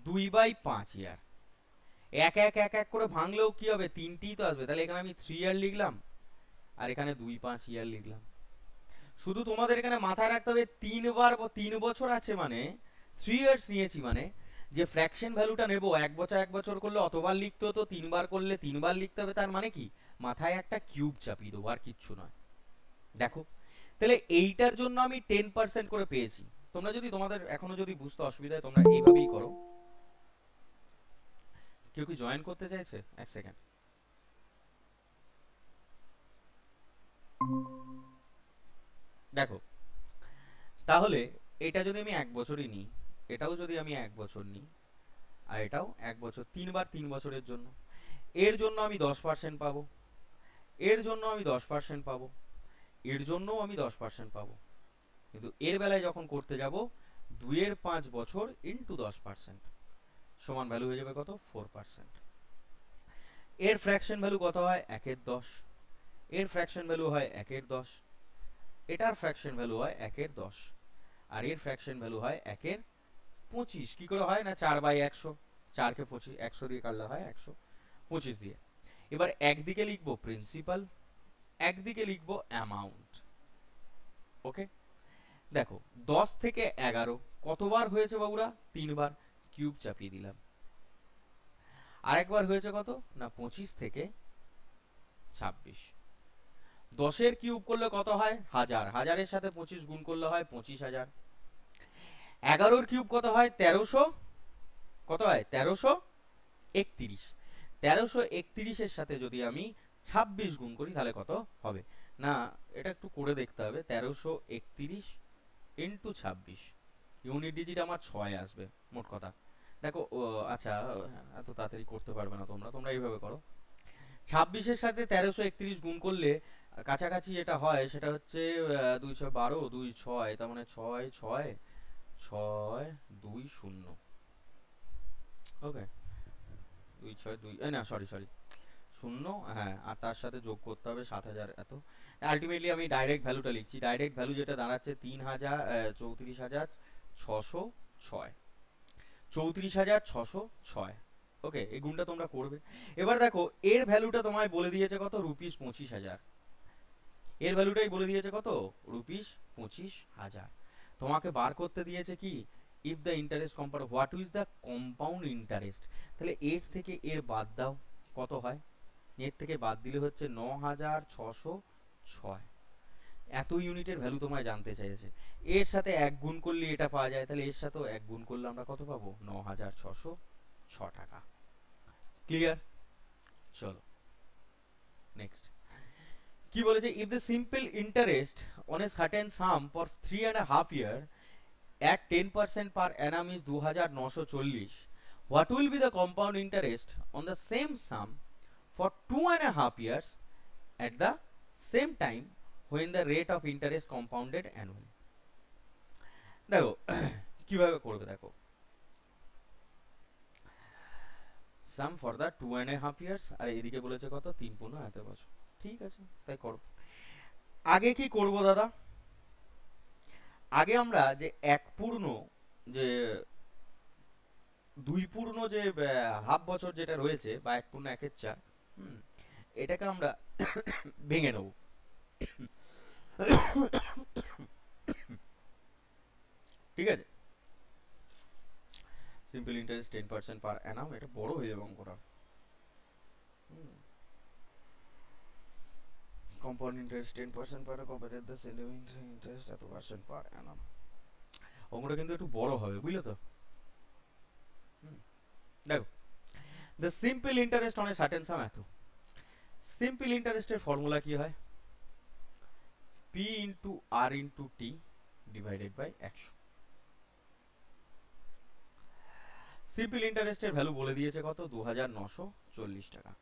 2/5 ইয়ার, এক এক এক এক করে ভাঙলেও কি হবে? 3টিই তো আসবে। তাহলে এখানে আমি 3 ইয়ার লিখলাম, আর এখানে 2-5 ইয়ার লিখলাম। শুধু তোমাদের এখানে মাথায় রাখতে হবে, 3 বছর আছে মানে 3 ইয়ার্স নিয়েছি, মানে যে ফ্র্যাকশন ভ্যালুটা নেব, এক বছর এক বছর করলে অতবার লিখতে হতো, 3বার করলে 3বার লিখতে হবে। তার মানে কি? মাথায় একটা কিউব চাপিয়ে দেবো, আর কিচ্ছু নয়। দেখো, তাহলে এইটার জন্য আমি 10% করে পেয়েছি। তোমরা যদি, তোমাদের এখনো যদি বুঝতে অসুবিধা হয়, তোমরা এইভাবেই করো। কেউ কি জয়েন করতে চাইছে? এক সেকেন্ড। দেখো, তাহলে এটা যদি আমি এক বছরই নিই, এটাও যদি আমি এক বছর নিই, আর এটাও এক বছর, 3বার 3 বছরের জন্য, এর জন্য আমি 10% পাবো, এর জন্য আমি 10% পাবো, এর জন্যও আমি 10% পাবো। কিন্তু এর বেলায় যখন করতে যাব, 2-5 বছর ইন্টু 10% সমান ভ্যালু হয়ে যাবে কত? 4%। এর ফ্র্যাকশন ভ্যালু কত হয়? 1/10, এর ফ্র্যাকশন ভ্যালু হয় 1/10, এটার ফ্র্যাকশন ভ্যালু হয় 1/10, আর এর ফ্র্যাকশন ভ্যালু হয় 1/25। কি করে হয়? না 4/100, 4 কে 25, 100 দিয়ে কাটলে হয় 125 দিয়ে। এবার একদিকে লিখবো প্রিন্সিপাল, একদিকে লিখবো অ্যামাউন্ট। ওকে, দেখো, 10 থেকে 11 কতবার হয়েছে বাবুরা? 3বার, কিউব চাপিয়ে দিলাম। আরেকবার হয়েছে কত? না 25 থেকে 26। 10-এর কিউব করলে কত হয়? 1000, 1000-এর সাথে 25 গুণ করলে হয় 25,000। 11-র কিউব কত হয়? 1300, কত হয়? 1331। 1331-এর সাথে যদি আমি 26 গুণ করি, তাহলে কত হবে? না, এটা একটু করে দেখতে হবে। 1331 ইন্টু 26, ইউনিট ডিজিট আমার 6 আসবে মোট কথা। দেখো আচ্ছা, এত তাড়াতাড়ি করতে পারবে না তোমরা, তোমরা এইভাবে করো। 26-এর সাথে 1331 গুণ করলে কাছাকাছি যেটা হয় সেটা হচ্ছে 2 6 12, 2 6, তার মানে 6 6 6 2 0। ওকে, 2 6 2, না সরি সরি, 0, হ্যাঁ, আর তার সাথে যোগ করতে হবে 7000 এত। আলটিমেটলি আমি ডাইরেক্ট ভ্যালুটা লিখছি, ডাইরেক্ট ভ্যালু যেটা দাঁড়াচ্ছে 34,606, 34,606। ওকে, এই গুণটা তোমরা করবে। এবার দেখো এর ভ্যালুটা তোমায় বলে দিয়েছে কত, রুপিস 25,000। এর ভ্যালুটাই বলে দিয়েছে কত, রুপিস 25,000। তোমাকে বার করতে দিয়েছে কি, if the interest compound, what is the compound interest. তাহলে এর থেকে এর বাদ দাও, কত হয়, এর থেকে বাদ দিলে হচ্ছে 9,606। এত ইউনিটের ভ্যালু তোমায় জানতে চাইছে। এর সাথে এক গুণ করলে এটা পাওয়া যায়, তাহলে এর সাথেও এক গুণ করলে আমরা কত পাবো, 9,606 টাকা। ক্লিয়ার? চলো নেক্সট কি বলেছে, if the simple interest on a certain some for 3.5 year at 10% per annum is 2,940, what will be the compound interest on the same sum for 2.5 years at the same time when the rate of interest compounded annually? দেখো কিভাবে করবে, দেখো সাম for the 2.5 years, আর এদিকে বলেছে কত, 3 পূর্ণ এত বছর। ঠিক আছে, তাই করো। আগে কি করব দাদা, আগে আমরা যে এক পূর্ণ, যে 2 পূর্ণ, যে হাফ বছর যেটা রয়েছে, বা 1 পূর্ণ 1/4, এটাকে আমরা ভেঙে নেব। ঠিক আছে, সিম্পল ইন্টারেস্ট 10% পার অ্যানাম, এটা বড় হয়ে যাবে অঙ্কটা। Compound interest 10% per comparative the simple interest at percent per annum, অঙ্কটা কিন্তু একটু বড় হবে, বুঝলে তো। দেখো the simple interest on a certain sum at. Simple ইন্টারেস্টের ফর্মুলা কি হয়, P into R into T divided by 100। Simple ইন্টারেস্টের ভ্যালু বলে দিয়েছে কত, 2,940 টাকা।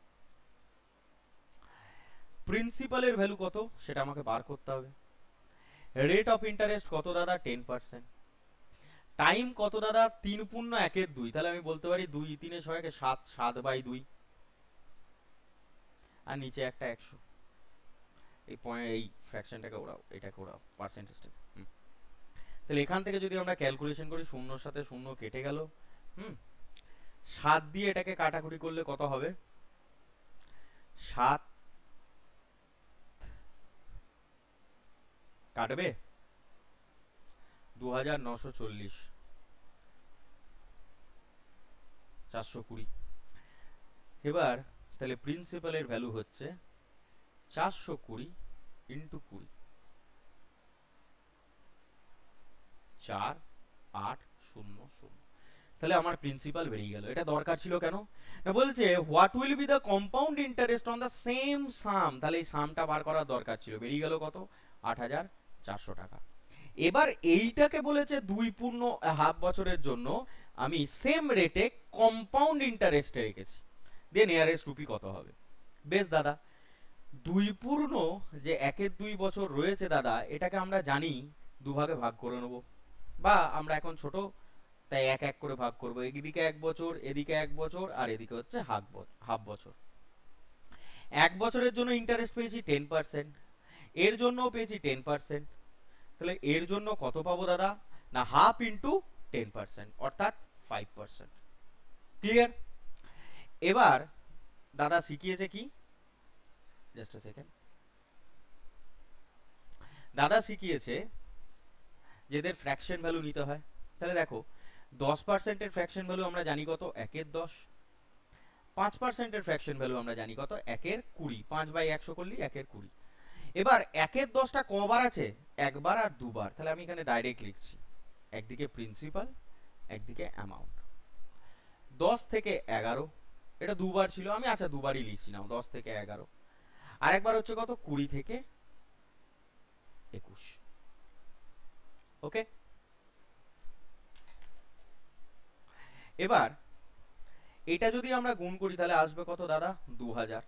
প্রিন্সিপালের ভ্যালু কত সেটা আমাকে বার করতে হবে। রেট অফ ইন্টারেস্ট কত দাদা, 10%। টাইম কত দাদা, 3 পূর্ণ 1/2, তাহলে আমি বলতে পারি 2 3 6 7, 7/2, আর নিচে একটা 100। এই পয়েন্ট, এই ফ্র্যাকশনটাকে ওরাও, এটাকে ওরাও পার্সেন্টেজটা। তাহলে এখান থেকে যদি আমরা ক্যালকুলেশন করি, 0 সাথে 0 কেটে গেল, 7 দিয়ে এটাকে কাটাকুটি করলে কত হবে, 7 কাটবে 2,940, 420। এবার তাহলে প্রিন্সিপালের ভ্যালু হচ্ছে 420 ইন্টু 20, 4800। তাহলে আমার প্রিন্সিপাল বেরিয়ে গেল। এটা দরকার ছিল কেন না, বলছে what will be the compound interest on the same sum, তাহলে এই সামটা বার করার দরকার ছিল, বেরিয়ে গেল কত, 8,400 টাকা। এবার এইটাকে বলেছে 2 পূর্ণ হাফ বছরের জন্য আমি সেম রেটে কম্পাউন্ড ইন্টারেস্টে রেখেছি, দিয়ে নিয়ারেস্ট রুপি কত হবে। বেশ দাদা, 2 পূর্ণ যে 1/2 বছর রয়েছে দাদা, এটাকে আমরা জানি দুভাগে ভাগ করে নেব, বা আমরা এখন ছোট তাই 1 1 করে ভাগ করব। এদিকে 1 বছর, এদিকে 1 বছর, আর এদিকে হচ্ছে হাফ বছর। 1 বছরের জন্য ইন্টারেস্ট পেয়েছি 10%, এর জন্যও পেয়েছি 10%। তাহলে এর জন্য কত পাবো দাদা, না হাফ ইন্টু 10%, অর্থাৎ 5%। ক্লিয়ার? এবার দাদা শিখিয়েছে কি, জাস্ট আ সেকেন্ড, দাদা শিখিয়েছে যেদের ফ্র্যাকশন ভ্যালু নিতে হয়। তাহলে দেখো 10% এর ফ্র্যাকশন ভ্যালু আমরা জানি কত, 1/10। 5% এর ফ্র্যাকশন ভ্যালু আমরা জানি কত, 1/20। 5/100 করলে 1/20। এবার 1/10টা কবার আছে, একবার আর দুবার। তাহলে আমি এখানে ডাইরেক্ট লিখছি, একদিকে প্রিন্সিপাল, একদিকে অ্যামাউন্ট। 10 থেকে 11, এটা দুবার ছিল, আমি আচ্ছা দুবারই লিখছি না, 10 থেকে 11। আর একবার হচ্ছে কত, 20 থেকে 21। ওকে, এবার এটা যদি আমরা গুণ করি তাহলে আসবে কত দাদা, 2000।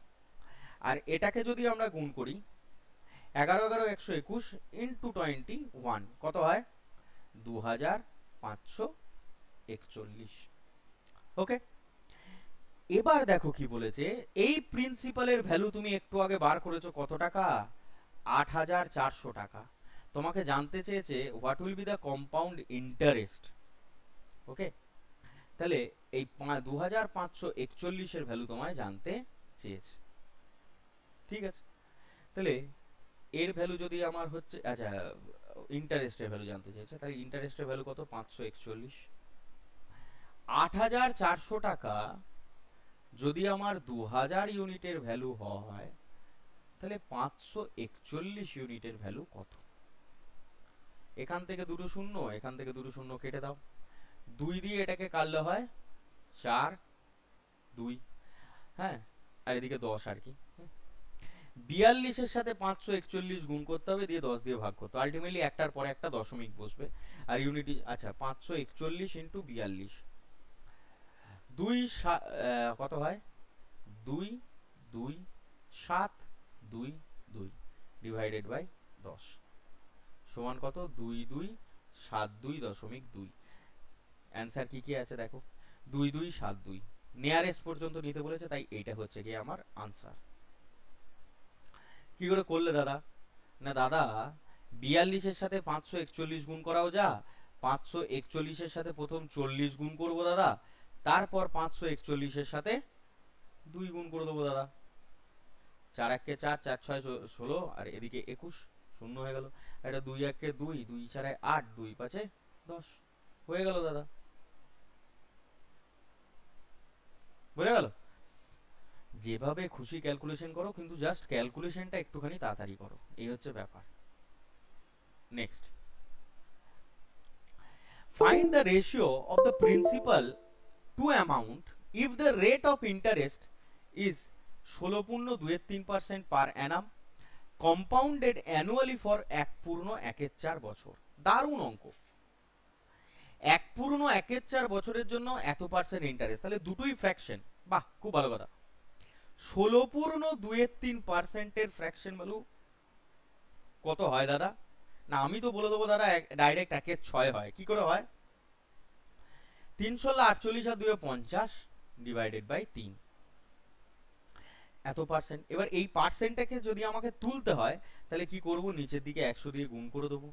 আর এটাকে যদি আমরা গুণ করি 11 11 121 ইন্টু 21 কত হয়, 2541। ওকে, এবার দেখো কি বলেছে, এই প্রিন্সিপালের ভ্যালু তুমি একটু আগে বার করেছো কত টাকা, 8400 টাকা। তোমাকে জানতে চেয়েছে what will be the compound interest. Okay, তাহলে এই 2541 এর ভ্যালু তোমায় জানতে চেয়েছে। ঠিক আছে, তাহলে এর ভ্যালু যদি আমার হচ্ছে, আচ্ছা ইন্টারেস্টের ভ্যালু জানতে চেয়েছে, তাহলে ইন্টারেস্টের ভ্যালু কত, 541। 8400 টাকা যদি আমার 2000 ইউনিটের ভ্যালু হয়, তাহলে 541 ইউনিটের ভ্যালু কত? এখান থেকে দুটো শূন্য, এখান থেকে দুটো শূন্য কেটে দাও, 2 দিয়ে এটাকে কাটলে হয় 4 2, হ্যাঁ, আর এদিকে 10 আর কি। 42 এর সাথে 541 গুণ করতে হবে, দিয়ে 10 দিয়ে ভাগ করতে হবে, আলটিমেটলি একটার পরে একটা দশমিক বসবে। আর ইউনিটি, আচ্ছা 541 ইন্টু 42, 2 কত হয়, 2 2 7 2 2 ডিভাইডেড বাই 10 সমান কত, 2 2 7 2.2। অ্যান্সার কি কি আছে দেখো, 2 2 7 2, নিয়ারেস্ট পর্যন্ত নিতে বলেছে, তাই এইটা হচ্ছে কি আমার আনসার। কি করে করলে দাদা, না দাদা 42 এর সাথে 541 গুণ করাও যা, 541 এর সাথে প্রথম 40 গুণ করবো দাদা, তারপর 541 এর সাথে 2 গুণ করে দেবো দাদা, 4 1 4 4 6 16, আর এদিকে 21 শূন্য হয়ে গেল, এটা 2 1 2 2 4 8 2 5 10 হয়ে গেল দাদা, বুঝে গেল? যেভাবে খুশি ক্যালকুলেশন করো, কিন্তু জাস্ট ক্যালকুলেশনটা একটুখানি তাড়াতাড়ি করো, এই হচ্ছে ব্যাপার। Next, find the ratio of the principal to amount if the rate of interest is 16.23% per annum compounded annually for 1.14 বছর। দারুণ অঙ্ক, 1.14 বছরের জন্য এত পার্সেন্ট ইন্টারেস্ট, তাহলে দুটোই ফ্র্যাকশন, বাহ খুব ভালো কথা। 16.23% ফ্র্যাকশন ভ্যালু কত হয় দাদা, না আমি তো বলে দেবো দাদা, ডাইরেক্ট 1/6 হয়। কি করে হয়, 348 আর 250 ডিভাইডেড বাই 3, এত পার্সেন্ট। এবার এই পার্সেন্টটাকে যদি আমাকে তুলতে হয়, তাহলে কি করব, নিচের দিকে 100 দিয়ে গুণ করে দেবো,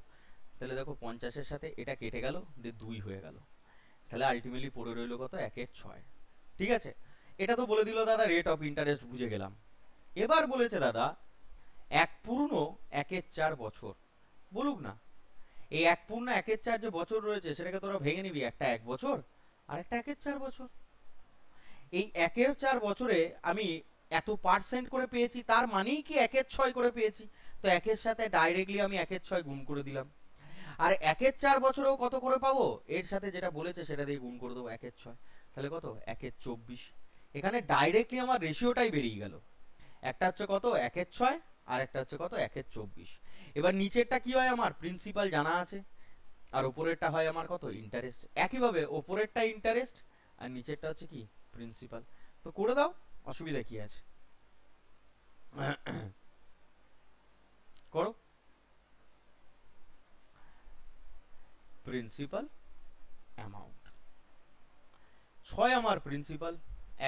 তাহলে দেখো 50 এর সাথে এটা কেটে গেল, দিয়ে 2 হয়ে গেল, তাহলে আলটিমেটলি পড়ে রইল কত, 1/6। ঠিক আছে, এটা তো বলে দিল দাদা রেট অফ ইন্টারেস্ট, বুঝে গেলাম। এবার বলেছে দাদা 1.14 বছর, বলুক না এই 1.14 যে বছর রয়েছে সেটাকে তোরা ভেঙে নিবি, একটা 1 বছর আর একটা 1/4 বছর। এই 1/4 বছরে আমি এত পার্সেন্ট করে পেয়েছি, তার মানেই কি 1/6 করে পেয়েছি, তো 1 সাথে ডাইরেক্টলি আমি 1/6 গুণ করে দিলাম। আর 1/4 বছরেও কত করে পাবো, এর সাথে যেটা বলেছে সেটা দিয়ে গুণ করে দেবো 1/6, তাহলে কত, 1/24। এখানে ডাইরেক্টলি আমার রেশিওটাই বেরিয়ে গেল, একটা হচ্ছে কত 1/6 আর একটা হচ্ছে কত 1/24। এবার নিচেরটা কি হয়, আমার প্রিন্সিপাল জানা আছে, আর উপরেরটা হয় আমার কত, ইন্টারেস্ট। একইভাবে উপরেরটা ইন্টারেস্ট আর নিচেরটা হচ্ছে কি, প্রিন্সিপাল। তো করে দাও, অসুবিধা কি আছে, করো। প্রিন্সিপাল অ্যামাউন্ট 6 আমার প্রিন্সিপাল,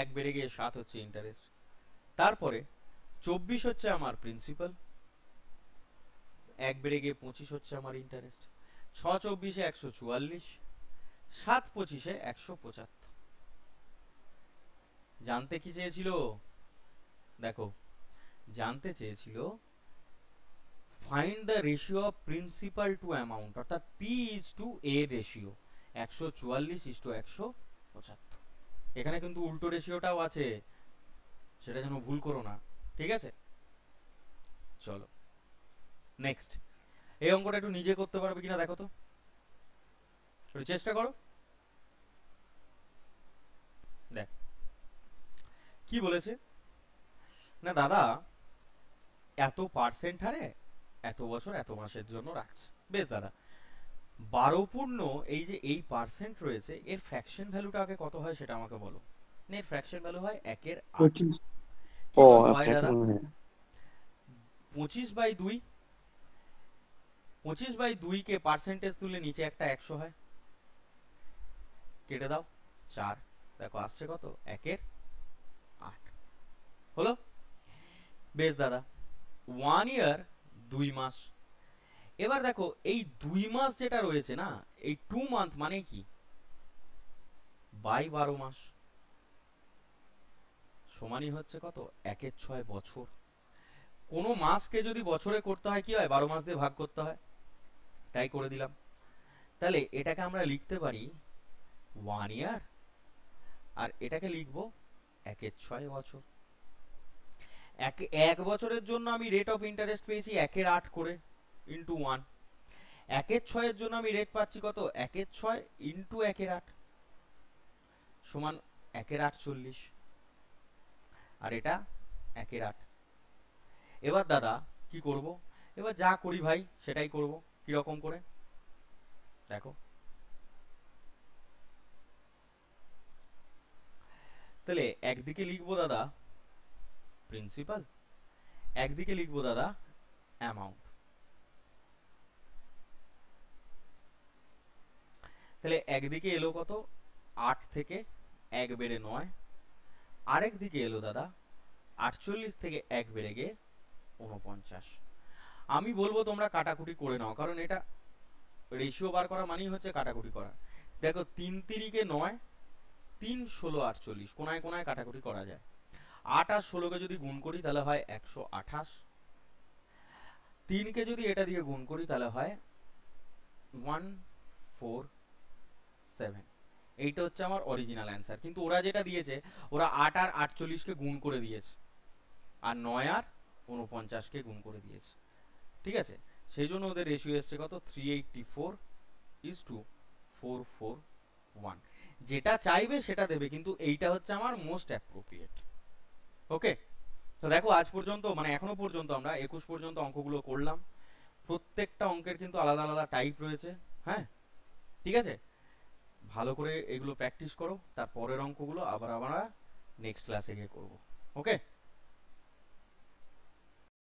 1 বেড়ে গিয়ে 7 হচ্ছে ইন্টারেস্ট, তারপরে 24 হচ্ছে আমার প্রিন্সিপাল, 1 বেড়ে গিয়ে 25 হচ্ছে আমার ইন্টারেস্ট, 6 24 144, 7 25 175। জানতে কি চেয়েছিল দেখো, জানতে চেয়েছিল find the ratio of principal to amount, অর্থাৎ P is to A ratio, 144 is to 175। এখানে কিন্তু উল্টো রেশিওটাও আছে, সেটা যেন ভুল করো না, ঠিক আছে? চলো নেক্সট, এই অঙ্কটা একটু নিজে করতে পারবে কিনা দেখো তো, একটু চেষ্টা করো। দেখ কি বলেছে, না দাদা এত পার্সেন্ট হারে এত বছর এত মাসের জন্য রাখছে, বেশ দাদা 12 পূর্ণ এই যে এই পার্সেন্ট রয়েছে এর ফ্র্যাকশন ভ্যালুটা আগে কত হয় সেটা আমাকে বলো। এর ফ্র্যাকশন ভ্যালু হয় 1/8। 25। কি ও বলতো হয় আপনাকে দাদা? মনে হয় 25/2, 25/2 কে পার্সেন্টেজ তুলে নিচে একটা 100 হয়, কেটে দাও 4, দেখো আসছে কত 1/8 হলো। বেশ দাদা, 1 ইয়ার 2 মাস। এবার দেখো এই 2 মাস যেটা রয়েছে না, এই 2 মান্থ মানে কি বাই 12 মাস সমানই হচ্ছে কত 1/6 বছর। কোনো মাসকে যদি বছরে করতে হয় কি হয় 12 মাস দিয়ে ভাগ করতে হয়, তাই করে দিলাম। তাহলে এটাকে আমরা লিখতে পারি 1 ইয়ার, আর এটাকে লিখবো 1/6 বছর। এক বছরের জন্য আমি রেট অফ ইন্টারেস্ট পেয়েছি 1/8 করে ইন্টু 1। 1/6 জন্য আমি রেট পাচ্ছি কত 1/6 ইন্টু 1/8 সমান 1/8 40, আর এটা 1/8। এবার দাদা কি করব, এবার যা করি ভাই সেটাই করব। কিরকম করে দেখো, তাহলে একদিকে লিখবো দাদা প্রিন্সিপাল, একদিকে লিখবো দাদা অ্যামাউন্ট। তাহলে একদিকে এলো কত 8 থেকে 1 বেড়ে 9, আরেক দিকে এলো দাদা 48 থেকে 1 বেড়ে গিয়ে 49। আমি বলবো তোমরা কাটাকুটি করে নাও, কারণ এটা রেশিও বার করা মানেই হচ্ছে কাটাকুটি করা। দেখো 3 তিরিকে 9, 3 16 48, কোনায় কোনায় কাটাকুটি করা যায়। 8 আর 16 কে যদি গুণ করি তাহলে হয় 128, 3 কে যদি এটা দিয়ে গুণ করি তাহলে হয় 147। এইটা হচ্ছে আমার অরিজিনাল অ্যান্সার, কিন্তু ওরা যেটা দিয়েছে ওরা 8 আর 48 কে গুণ করে দিয়েছে, আর 9 আর 49 কে গুণ করে দিয়েছে। ঠিক আছে, সেই জন্য ওদের রেশিও এসছে কত 384:441। যেটা চাইবে সেটা দেবে, কিন্তু এইটা হচ্ছে আমার মোস্ট অ্যাপ্রোপ্রিয়েট। ওকে, তো দেখো আজ পর্যন্ত মানে এখনো পর্যন্ত আমরা 21 পর্যন্ত অঙ্কগুলো করলাম। প্রত্যেকটা অঙ্কের কিন্তু আলাদা আলাদা টাইপ রয়েছে। হ্যাঁ, ঠিক আছে, ভালো করে এগুলো প্র্যাকটিস করো, তার পরের অঙ্কগুলো আবার আমরা নেক্সট ক্লাসে গিয়ে করবো। ওকে।